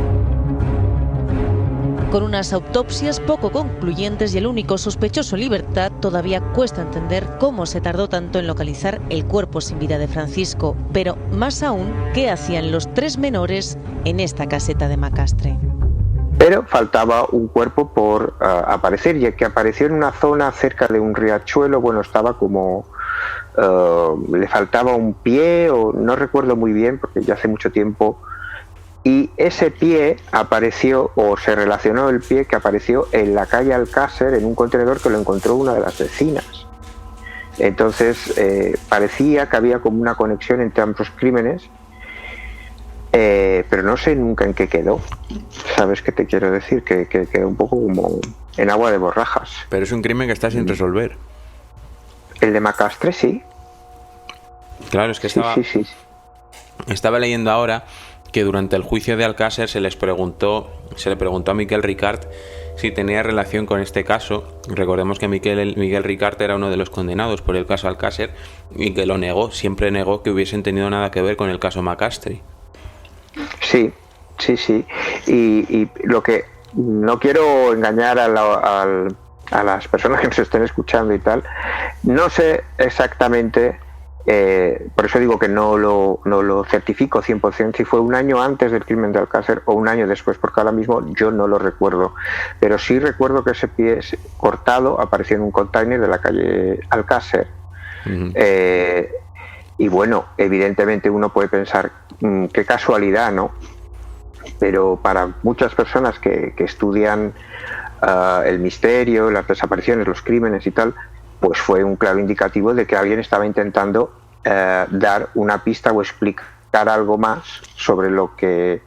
Con unas autopsias poco concluyentes y el único sospechoso en libertad, todavía cuesta entender cómo se tardó tanto en localizar el cuerpo sin vida de Francisco, pero más aún, ¿qué hacían los 3 menores en esta caseta de Macastre? Pero faltaba un cuerpo por aparecer, ya que apareció en una zona cerca de un riachuelo. Bueno, estaba como... le faltaba un pie, o no recuerdo muy bien, porque ya hace mucho tiempo. Y ese pie apareció, o se relacionó el pie que apareció en la calle Alcácer, en un contenedor que lo encontró una de las vecinas. Entonces parecía que había como una conexión entre ambos crímenes, pero no sé nunca en qué quedó. ¿Sabes qué te quiero decir? Que quedó un poco como en agua de borrajas. Pero es un crimen que está sin resolver. El de Macastre, sí. Claro, es que estaba leyendo ahora que durante el juicio de Alcácer se le preguntó a Miquel Ricart si tenía relación con este caso. Recordemos que Miguel Ricart era uno de los condenados por el caso Alcácer y que lo negó, siempre negó que hubiesen tenido nada que ver con el caso Macastre. Sí. Y lo que no quiero engañar a las personas que nos estén escuchando y tal, no sé exactamente. Por eso digo que no lo certifico 100% si fue un año antes del crimen de Alcácer o un año después, porque ahora mismo yo no lo recuerdo, pero sí recuerdo que ese pie cortado apareció en un container de la calle Alcácer. Y bueno, evidentemente uno puede pensar qué casualidad, ¿no? Pero para muchas personas que estudian el misterio, las desapariciones, los crímenes y tal, pues fue un claro indicativo de que alguien estaba intentando dar una pista o explicar algo más sobre lo que...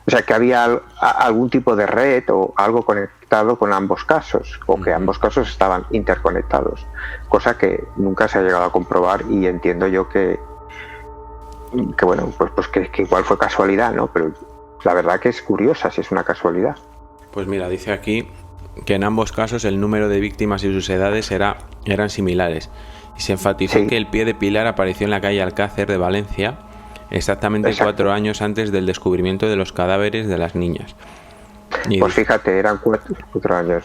O sea, que había algún tipo de red o algo conectado con ambos casos, o que ambos casos estaban interconectados, cosa que nunca se ha llegado a comprobar, y entiendo yo que bueno, pues que igual fue casualidad, ¿no? Pero la verdad que es curiosa si es una casualidad. Pues mira, dice aquí que en ambos casos el número de víctimas y sus edades eran similares, y se enfatizó que el pie de Pilar apareció en la calle Alcácer de Valencia exactamente 4 años antes del descubrimiento de los cadáveres de las niñas. Y pues fíjate, eran 4 años.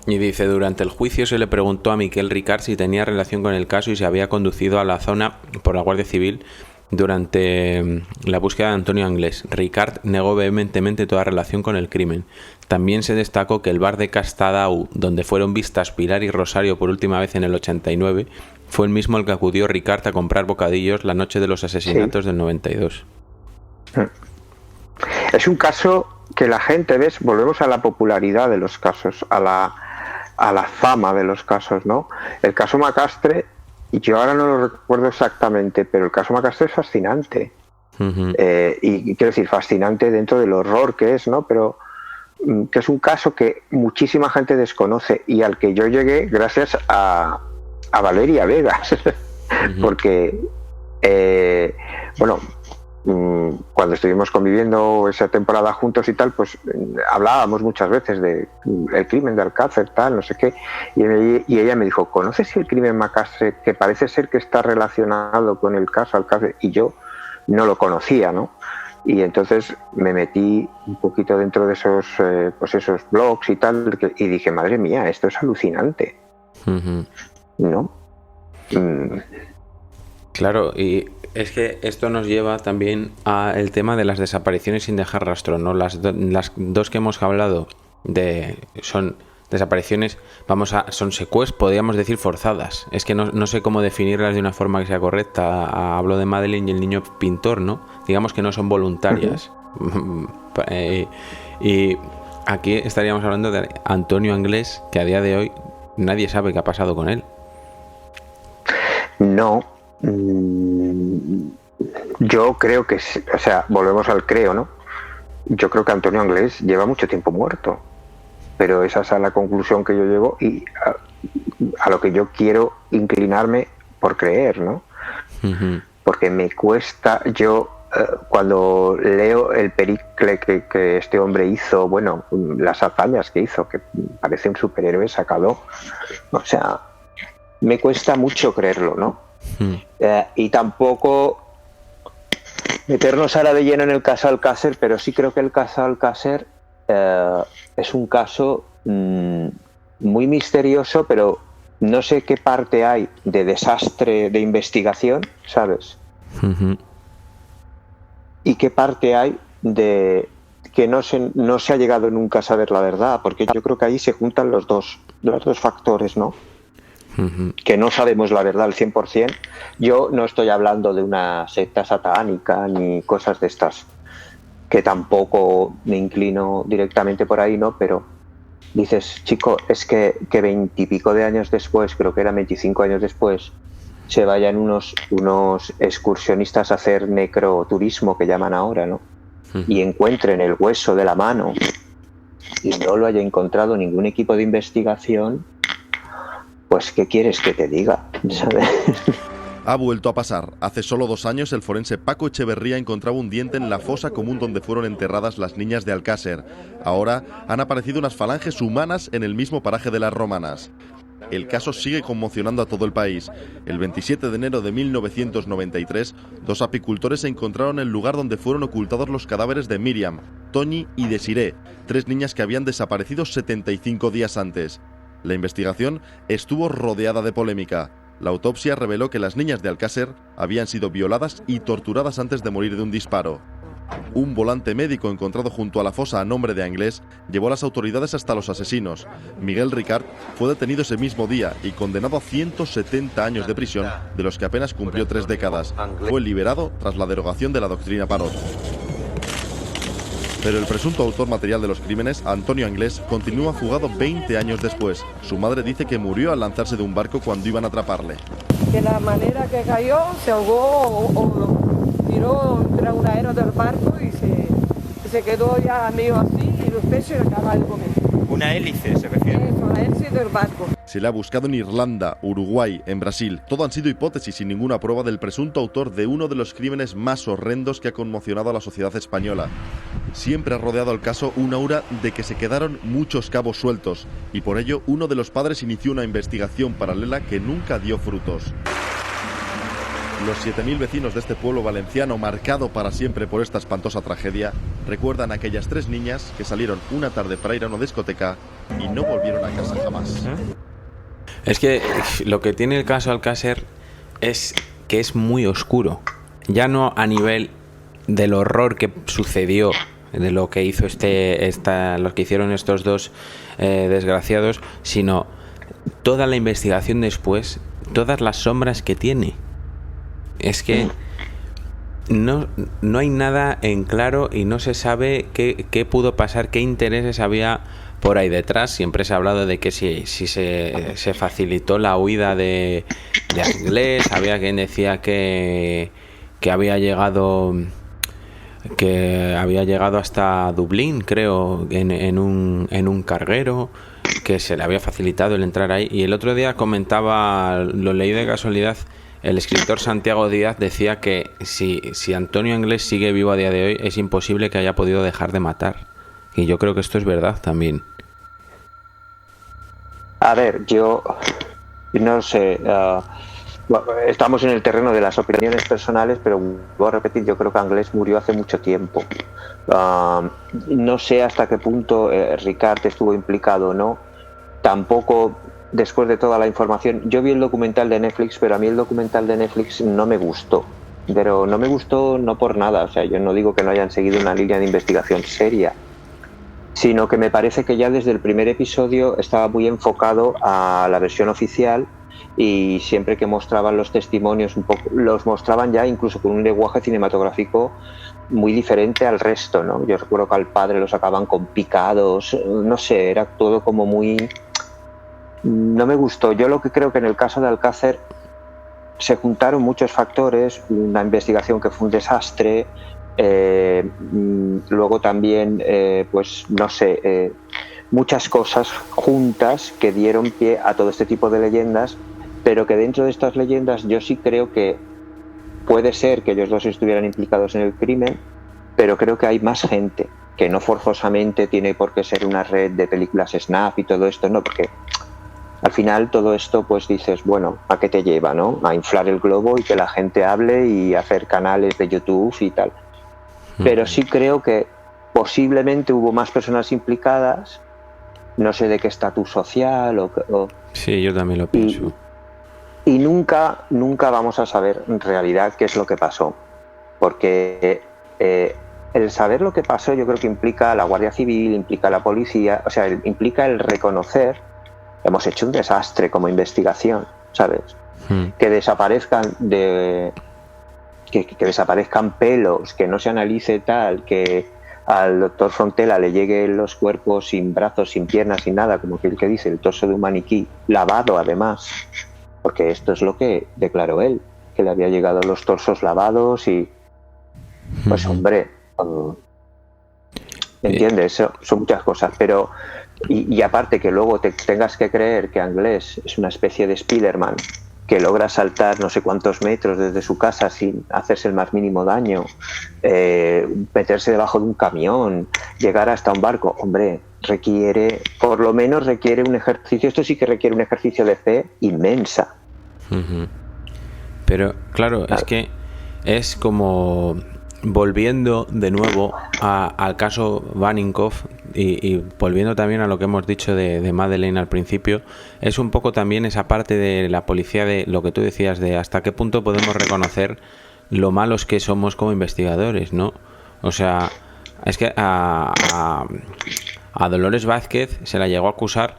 Y dice, durante el juicio se le preguntó a Miquel Ricard si tenía relación con el caso y se había conducido a la zona por la Guardia Civil durante la búsqueda de Antonio Anglés. Ricard negó vehementemente toda relación con el crimen. También se destacó que el bar de Castadau, donde fueron vistas Pilar y Rosario por última vez en el 89, fue el mismo al que acudió Ricard a comprar bocadillos la noche de los asesinatos del 92. Es un caso que la gente, ¿ves? Volvemos a la popularidad de los casos, a la fama de los casos, ¿no? El caso Macastre, yo ahora no lo recuerdo exactamente, pero el caso Macastre es fascinante. Y quiero decir, fascinante dentro del horror que es, ¿no? Pero que es un caso que muchísima gente desconoce y al que yo llegué gracias a Valeria Vegas, porque bueno, cuando estuvimos conviviendo esa temporada juntos y tal, pues hablábamos muchas veces de el crimen de Alcácer, tal, no sé qué, y ella me dijo, ¿conoces el crimen Macastre, que parece ser que está relacionado con el caso Alcácer? Y yo no lo conocía, ¿no? Y entonces me metí un poquito dentro de esos pues esos blogs y tal, y dije, madre mía, esto es alucinante. ¿No? Claro, y es que esto nos lleva también al tema de las desapariciones sin dejar rastro, ¿no? Las dos que hemos hablado son desapariciones, son secuestros, podríamos decir forzadas. Es que no sé cómo definirlas de una forma que sea correcta. Hablo de Madeleine y el niño pintor, ¿no? Digamos que no son voluntarias. Y aquí estaríamos hablando de Antonio Anglés, que a día de hoy nadie sabe qué ha pasado con él. No, yo creo que, o sea, volvemos al creo, ¿no? Yo creo que Antonio Anglés lleva mucho tiempo muerto, pero esa es la conclusión que yo llego y a lo que yo quiero inclinarme por creer, ¿no? Porque me cuesta, yo cuando leo el pericle que este hombre hizo, bueno, las hazañas que hizo, que parece un superhéroe sacado, o sea, me cuesta mucho creerlo, ¿no? Y tampoco meternos ahora de lleno en el caso Alcácer, pero sí creo que el caso Alcácer es un caso muy misterioso, pero no sé qué parte hay de desastre de investigación, ¿sabes? Y qué parte hay de que no se ha llegado nunca a saber la verdad, porque yo creo que ahí se juntan los dos factores, ¿no? Que no sabemos la verdad al 100%. Yo no estoy hablando de una secta satánica ni cosas de estas, que tampoco me inclino directamente por ahí, ¿no? Pero dices, chico, es que 20 y pico de años después, creo que era 25 años después, se vayan unos excursionistas a hacer necroturismo, que llaman ahora, ¿no? Y encuentren el hueso de la mano y no lo haya encontrado ningún equipo de investigación. Pues, ¿qué quieres que te diga? ¿Sabes? Ha vuelto a pasar. Hace solo 2 años el forense Paco Echeverría encontraba un diente en la fosa común donde fueron enterradas las niñas de Alcácer. Ahora han aparecido unas falanges humanas en el mismo paraje de las Romanas. El caso sigue conmocionando a todo el país. El 27 de enero de 1993, 2 apicultores se encontraron en el lugar donde fueron ocultados los cadáveres de Miriam, Toñi y Desiré, 3 niñas que habían desaparecido 75 días antes. La investigación estuvo rodeada de polémica. La autopsia reveló que las niñas de Alcácer habían sido violadas y torturadas antes de morir de un disparo. Un volante médico encontrado junto a la fosa a nombre de Anglés llevó a las autoridades hasta los asesinos. Miguel Ricard fue detenido ese mismo día y condenado a 170 años de prisión, de los que apenas cumplió 3 décadas. Fue liberado tras la derogación de la doctrina Parot. Pero el presunto autor material de los crímenes, Antonio Anglés, continúa fugado 20 años después. Su madre dice que murió al lanzarse de un barco cuando iban a atraparle. De la manera que cayó, se ahogó o tiró entre un aero del barco y se quedó ya medio así y los peces acabaron de comer. ¿Una hélice se refiere? Eso, la hélice del barco. Se le ha buscado en Irlanda, Uruguay, en Brasil. Todo han sido hipótesis sin ninguna prueba del presunto autor de uno de los crímenes más horrendos que ha conmocionado a la sociedad española. Siempre ha rodeado al caso un aura de que se quedaron muchos cabos sueltos y por ello uno de los padres inició una investigación paralela que nunca dio frutos. Los 7.000 vecinos de este pueblo valenciano, marcado para siempre por esta espantosa tragedia, recuerdan a aquellas 3 niñas que salieron una tarde para ir a una discoteca y no volvieron a casa jamás. Es que lo que tiene el caso Alcácer es que es muy oscuro. Ya no a nivel del horror que sucedió, de lo que hizo lo que hicieron estos dos desgraciados, sino toda la investigación después, todas las sombras que tiene. Es que no hay nada en claro y no se sabe qué pudo pasar, qué intereses había por ahí detrás. Siempre se ha hablado de que si se facilitó la huida de Anglés. Había quien decía que había llegado hasta Dublín, creo, en un carguero, que se le había facilitado el entrar ahí. Y el otro día comentaba, lo leí de casualidad, el escritor Santiago Díaz decía que si Antonio Anglés sigue vivo a día de hoy, es imposible que haya podido dejar de matar. Y yo creo que esto es verdad también. A ver, yo no sé, estamos en el terreno de las opiniones personales, pero voy a repetir, yo creo que Anglés murió hace mucho tiempo. No sé hasta qué punto Ricard estuvo implicado o no. Tampoco, después de toda la información, yo vi el documental de Netflix, pero a mí el documental de Netflix no me gustó. Pero no me gustó no por nada, o sea, yo no digo que no hayan seguido una línea de investigación seria, sino que me parece que ya desde el primer episodio estaba muy enfocado a la versión oficial y siempre que mostraban los testimonios un poco, los mostraban ya incluso con un lenguaje cinematográfico muy diferente al resto, ¿no? Yo recuerdo que al padre lo sacaban con picados, no sé, era todo como muy... No me gustó. Yo lo que creo que en el caso de Alcácer se juntaron muchos factores, una investigación que fue un desastre, luego también, pues no sé, muchas cosas juntas que dieron pie a todo este tipo de leyendas, pero que dentro de estas leyendas yo sí creo que puede ser que ellos dos estuvieran implicados en el crimen, pero creo que hay más gente, que no forzosamente tiene por qué ser una red de películas Snap y todo esto, no, porque al final todo esto pues dices, bueno, ¿a qué te lleva, no? A inflar el globo y que la gente hable y hacer canales de YouTube y tal. Pero sí creo que posiblemente hubo más personas implicadas, no sé de qué estatus social o... Sí, yo también lo pienso. Y nunca vamos a saber en realidad qué es lo que pasó, porque el saber lo que pasó yo creo que implica a la Guardia Civil, implica a la policía, o sea, implica el reconocer que hemos hecho un desastre como investigación, ¿sabes? Que desaparezcan que desaparezcan pelos, que no se analice tal, que al doctor Frontela le lleguen los cuerpos sin brazos, sin piernas, sin nada, como que el que dice, el torso de un maniquí, lavado además, porque esto es lo que declaró él, que le había llegado los torsos lavados y pues hombre, ¿entiendes? Son muchas cosas, pero y aparte que luego te tengas que creer que Anglés es una especie de Spiderman que logra saltar no sé cuántos metros desde su casa sin hacerse el más mínimo daño, meterse debajo de un camión, llegar hasta un barco, hombre, por lo menos requiere un ejercicio, esto sí que requiere un ejercicio de fe inmensa. Pero claro, es que es como volviendo de nuevo al caso Vaninkoff y volviendo también a lo que hemos dicho de Madeleine al principio, es un poco también esa parte de la policía, de lo que tú decías, de hasta qué punto podemos reconocer lo malos que somos como investigadores, ¿no? O sea, es que a Dolores Vázquez se la llegó a acusar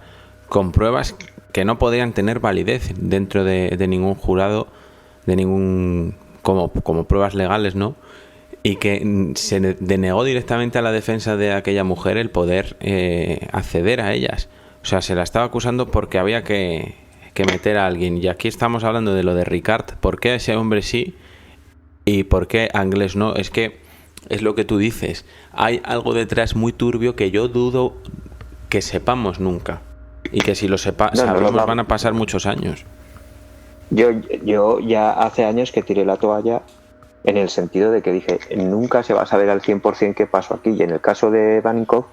con pruebas que no podían tener validez dentro de ningún jurado, de ningún como pruebas legales, ¿no? y que se denegó directamente a la defensa de aquella mujer el poder acceder a ellas. O sea, se la estaba acusando porque había que meter a alguien. Y aquí estamos hablando de lo de Ricard. ¿Por qué a ese hombre sí y por qué a Anglès no? Es que es lo que tú dices. Hay algo detrás muy turbio que yo dudo que sepamos nunca. Y que si lo sabemos van a pasar muchos años. Yo ya hace años que tiré la toalla en el sentido de que dije, nunca se va a saber al 100% qué pasó aquí. Y en el caso de Vanínkov,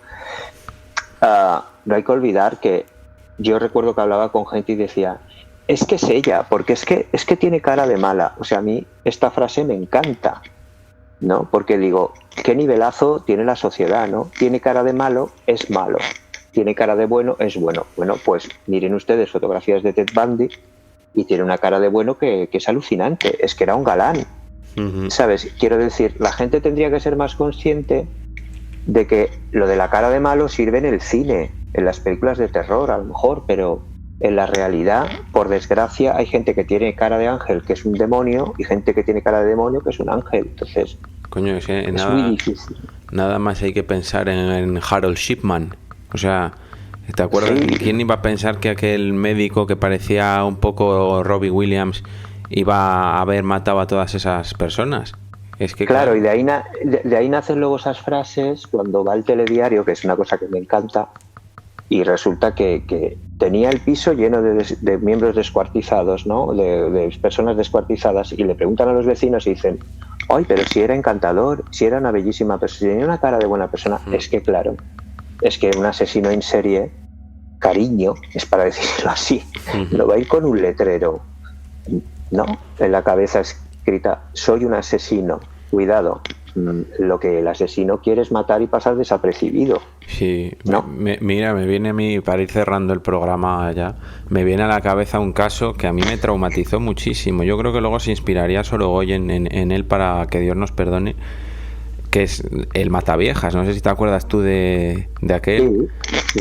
no hay que olvidar que yo recuerdo que hablaba con gente y decía, es que es ella, porque es que tiene cara de mala. O sea, a mí esta frase me encanta, ¿no? Porque digo, ¿qué nivelazo tiene la sociedad, no? Tiene cara de malo, es malo. Tiene cara de bueno, es bueno. Bueno, pues miren ustedes fotografías de Ted Bundy y tiene una cara de bueno que es alucinante. Es que era un galán. ¿Sabes? Quiero decir, la gente tendría que ser más consciente de que lo de la cara de malo sirve en el cine, en las películas de terror a lo mejor, pero en la realidad, por desgracia, hay gente que tiene cara de ángel que es un demonio y gente que tiene cara de demonio que es un ángel. Entonces, coño, es que muy difícil. Nada más hay que pensar en Harold Shipman. O sea, ¿te acuerdas? Sí. ¿Quién iba a pensar que aquel médico que parecía un poco Robbie Williams iba a haber matado a todas esas personas? Es que claro, y de ahí nacen luego esas frases cuando va al telediario, que es una cosa que me encanta, y resulta que tenía el piso lleno de miembros descuartizados, ¿no? De personas descuartizadas, y le preguntan a los vecinos y dicen, ¡ay, pero si era encantador, si era una bellísima persona, si tenía una cara de buena persona! Es que claro, es que un asesino en serie, cariño, es para decirlo así, no va a ir con un letrero, ¿no? En la cabeza escrita, soy un asesino, cuidado. Lo que el asesino quiere es matar y pasar desapercibido. Sí, ¿no? Mira, me viene a mí, para ir cerrando el programa ya, me viene a la cabeza un caso que a mí me traumatizó muchísimo. Yo creo que luego se inspiraría Sorogoyen en él para que Dios nos perdone, que es el Mataviejas. No sé si te acuerdas tú de aquel. Sí.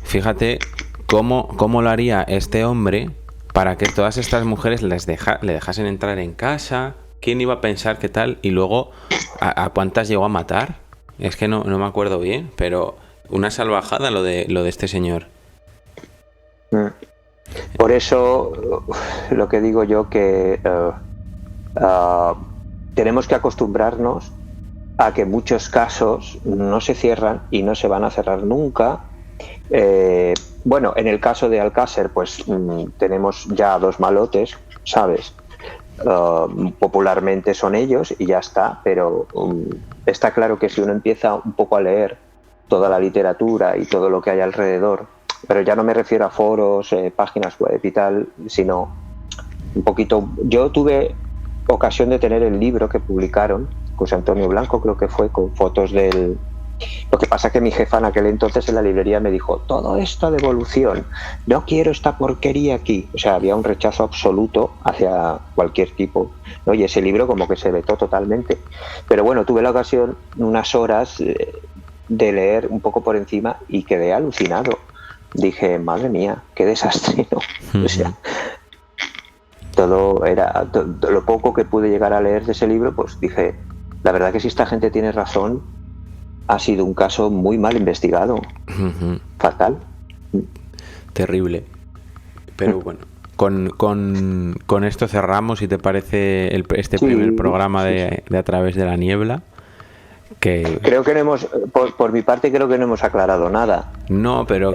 Fíjate cómo lo haría este hombre para que todas estas mujeres le dejasen entrar en casa. ¿Quién iba a pensar qué tal? Y luego, ¿a cuántas llegó a matar? Es que no me acuerdo bien, pero una salvajada lo de este señor. Por eso, lo que digo yo que tenemos que acostumbrarnos a que muchos casos no se cierran y no se van a cerrar nunca. Bueno, en el caso de Alcácer, pues tenemos ya 2 malotes, ¿sabes? Popularmente son ellos y ya está, pero está claro que si uno empieza un poco a leer toda la literatura y todo lo que hay alrededor, pero ya no me refiero a foros, páginas web y tal, sino un poquito. Yo tuve ocasión de tener el libro que publicaron, José Antonio Blanco creo que fue, con fotos del... Lo que pasa que mi jefa en aquel entonces en la librería me dijo, todo esto de evolución, no quiero esta porquería aquí. O sea, había un rechazo absoluto hacia cualquier tipo, ¿no? Y ese libro como que se vetó totalmente. Pero bueno, tuve la ocasión, unas horas de leer un poco por encima y quedé alucinado. Dije, madre mía, qué desastre, ¿no? O sea, todo era... lo poco que pude llegar a leer de ese libro, pues dije, la verdad que si esta gente tiene razón, ha sido un caso muy mal investigado. Fatal. Terrible. Pero bueno, con esto cerramos, si te parece, este primer programa de A través de la niebla. Que... Creo que no hemos, por mi parte, creo que no hemos aclarado nada. No, pero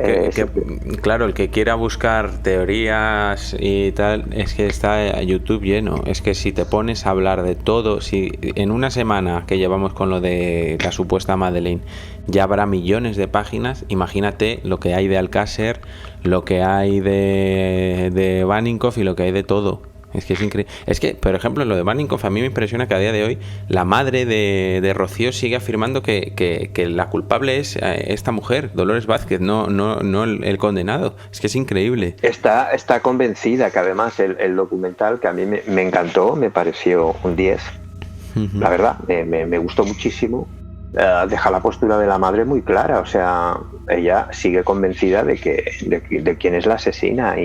claro, el que quiera buscar teorías y tal, es que está YouTube lleno. Es que si te pones a hablar de todo, si en una semana que llevamos con lo de la supuesta Madeleine ya habrá millones de páginas, imagínate lo que hay de Alcácer, lo que hay de Vanínkov y lo que hay de todo. Es que es increíble. Es que, por ejemplo, lo de Vanínkov a mí me impresiona que a día de hoy la madre de Rocío sigue afirmando que la culpable es esta mujer, Dolores Vázquez, no el condenado. Es que es increíble. Está convencida, que además el documental, que a mí me encantó, me pareció un 10. La verdad, me gustó muchísimo. Deja la postura de la madre muy clara. O sea, ella sigue convencida de quién es la asesina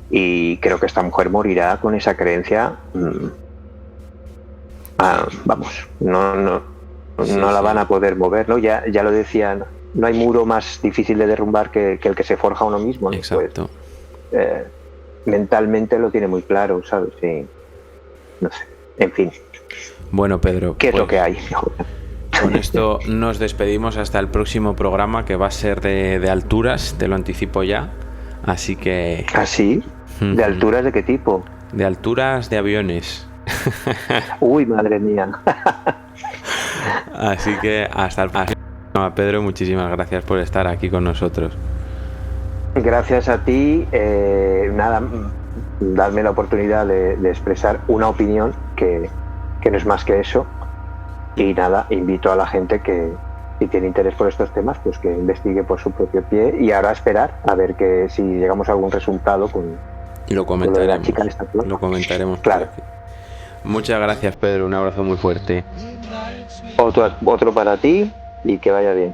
y creo que esta mujer morirá con esa creencia vamos, no la van a poder mover, ¿no? Ya lo decían, no hay muro más difícil de derrumbar que el que se forja uno mismo, ¿no? Exacto. Pues, mentalmente lo tiene muy claro, ¿sabes? Sí. No sé, en fin. Bueno, Pedro, ¿qué es lo que hay? Con esto nos despedimos hasta el próximo programa, que va a ser de alturas, te lo anticipo ya. Así que... ¿Ah, sí? ¿De alturas de qué tipo? De alturas de aviones. Uy, madre mía. Así que hasta el próximo programa, Pedro, muchísimas gracias por estar aquí con nosotros. Gracias a ti. Nada, darme la oportunidad de expresar una opinión que no es más que eso. Y nada, invito a la gente que, si tiene interés por estos temas, pues que investigue por su propio pie, y ahora esperar a ver que si llegamos a algún resultado con lo comentaremos. Con lo de la chica esta, ¿no? Lo comentaremos. Claro. Muchas gracias, Pedro. Un abrazo muy fuerte. Otro para ti y que vaya bien.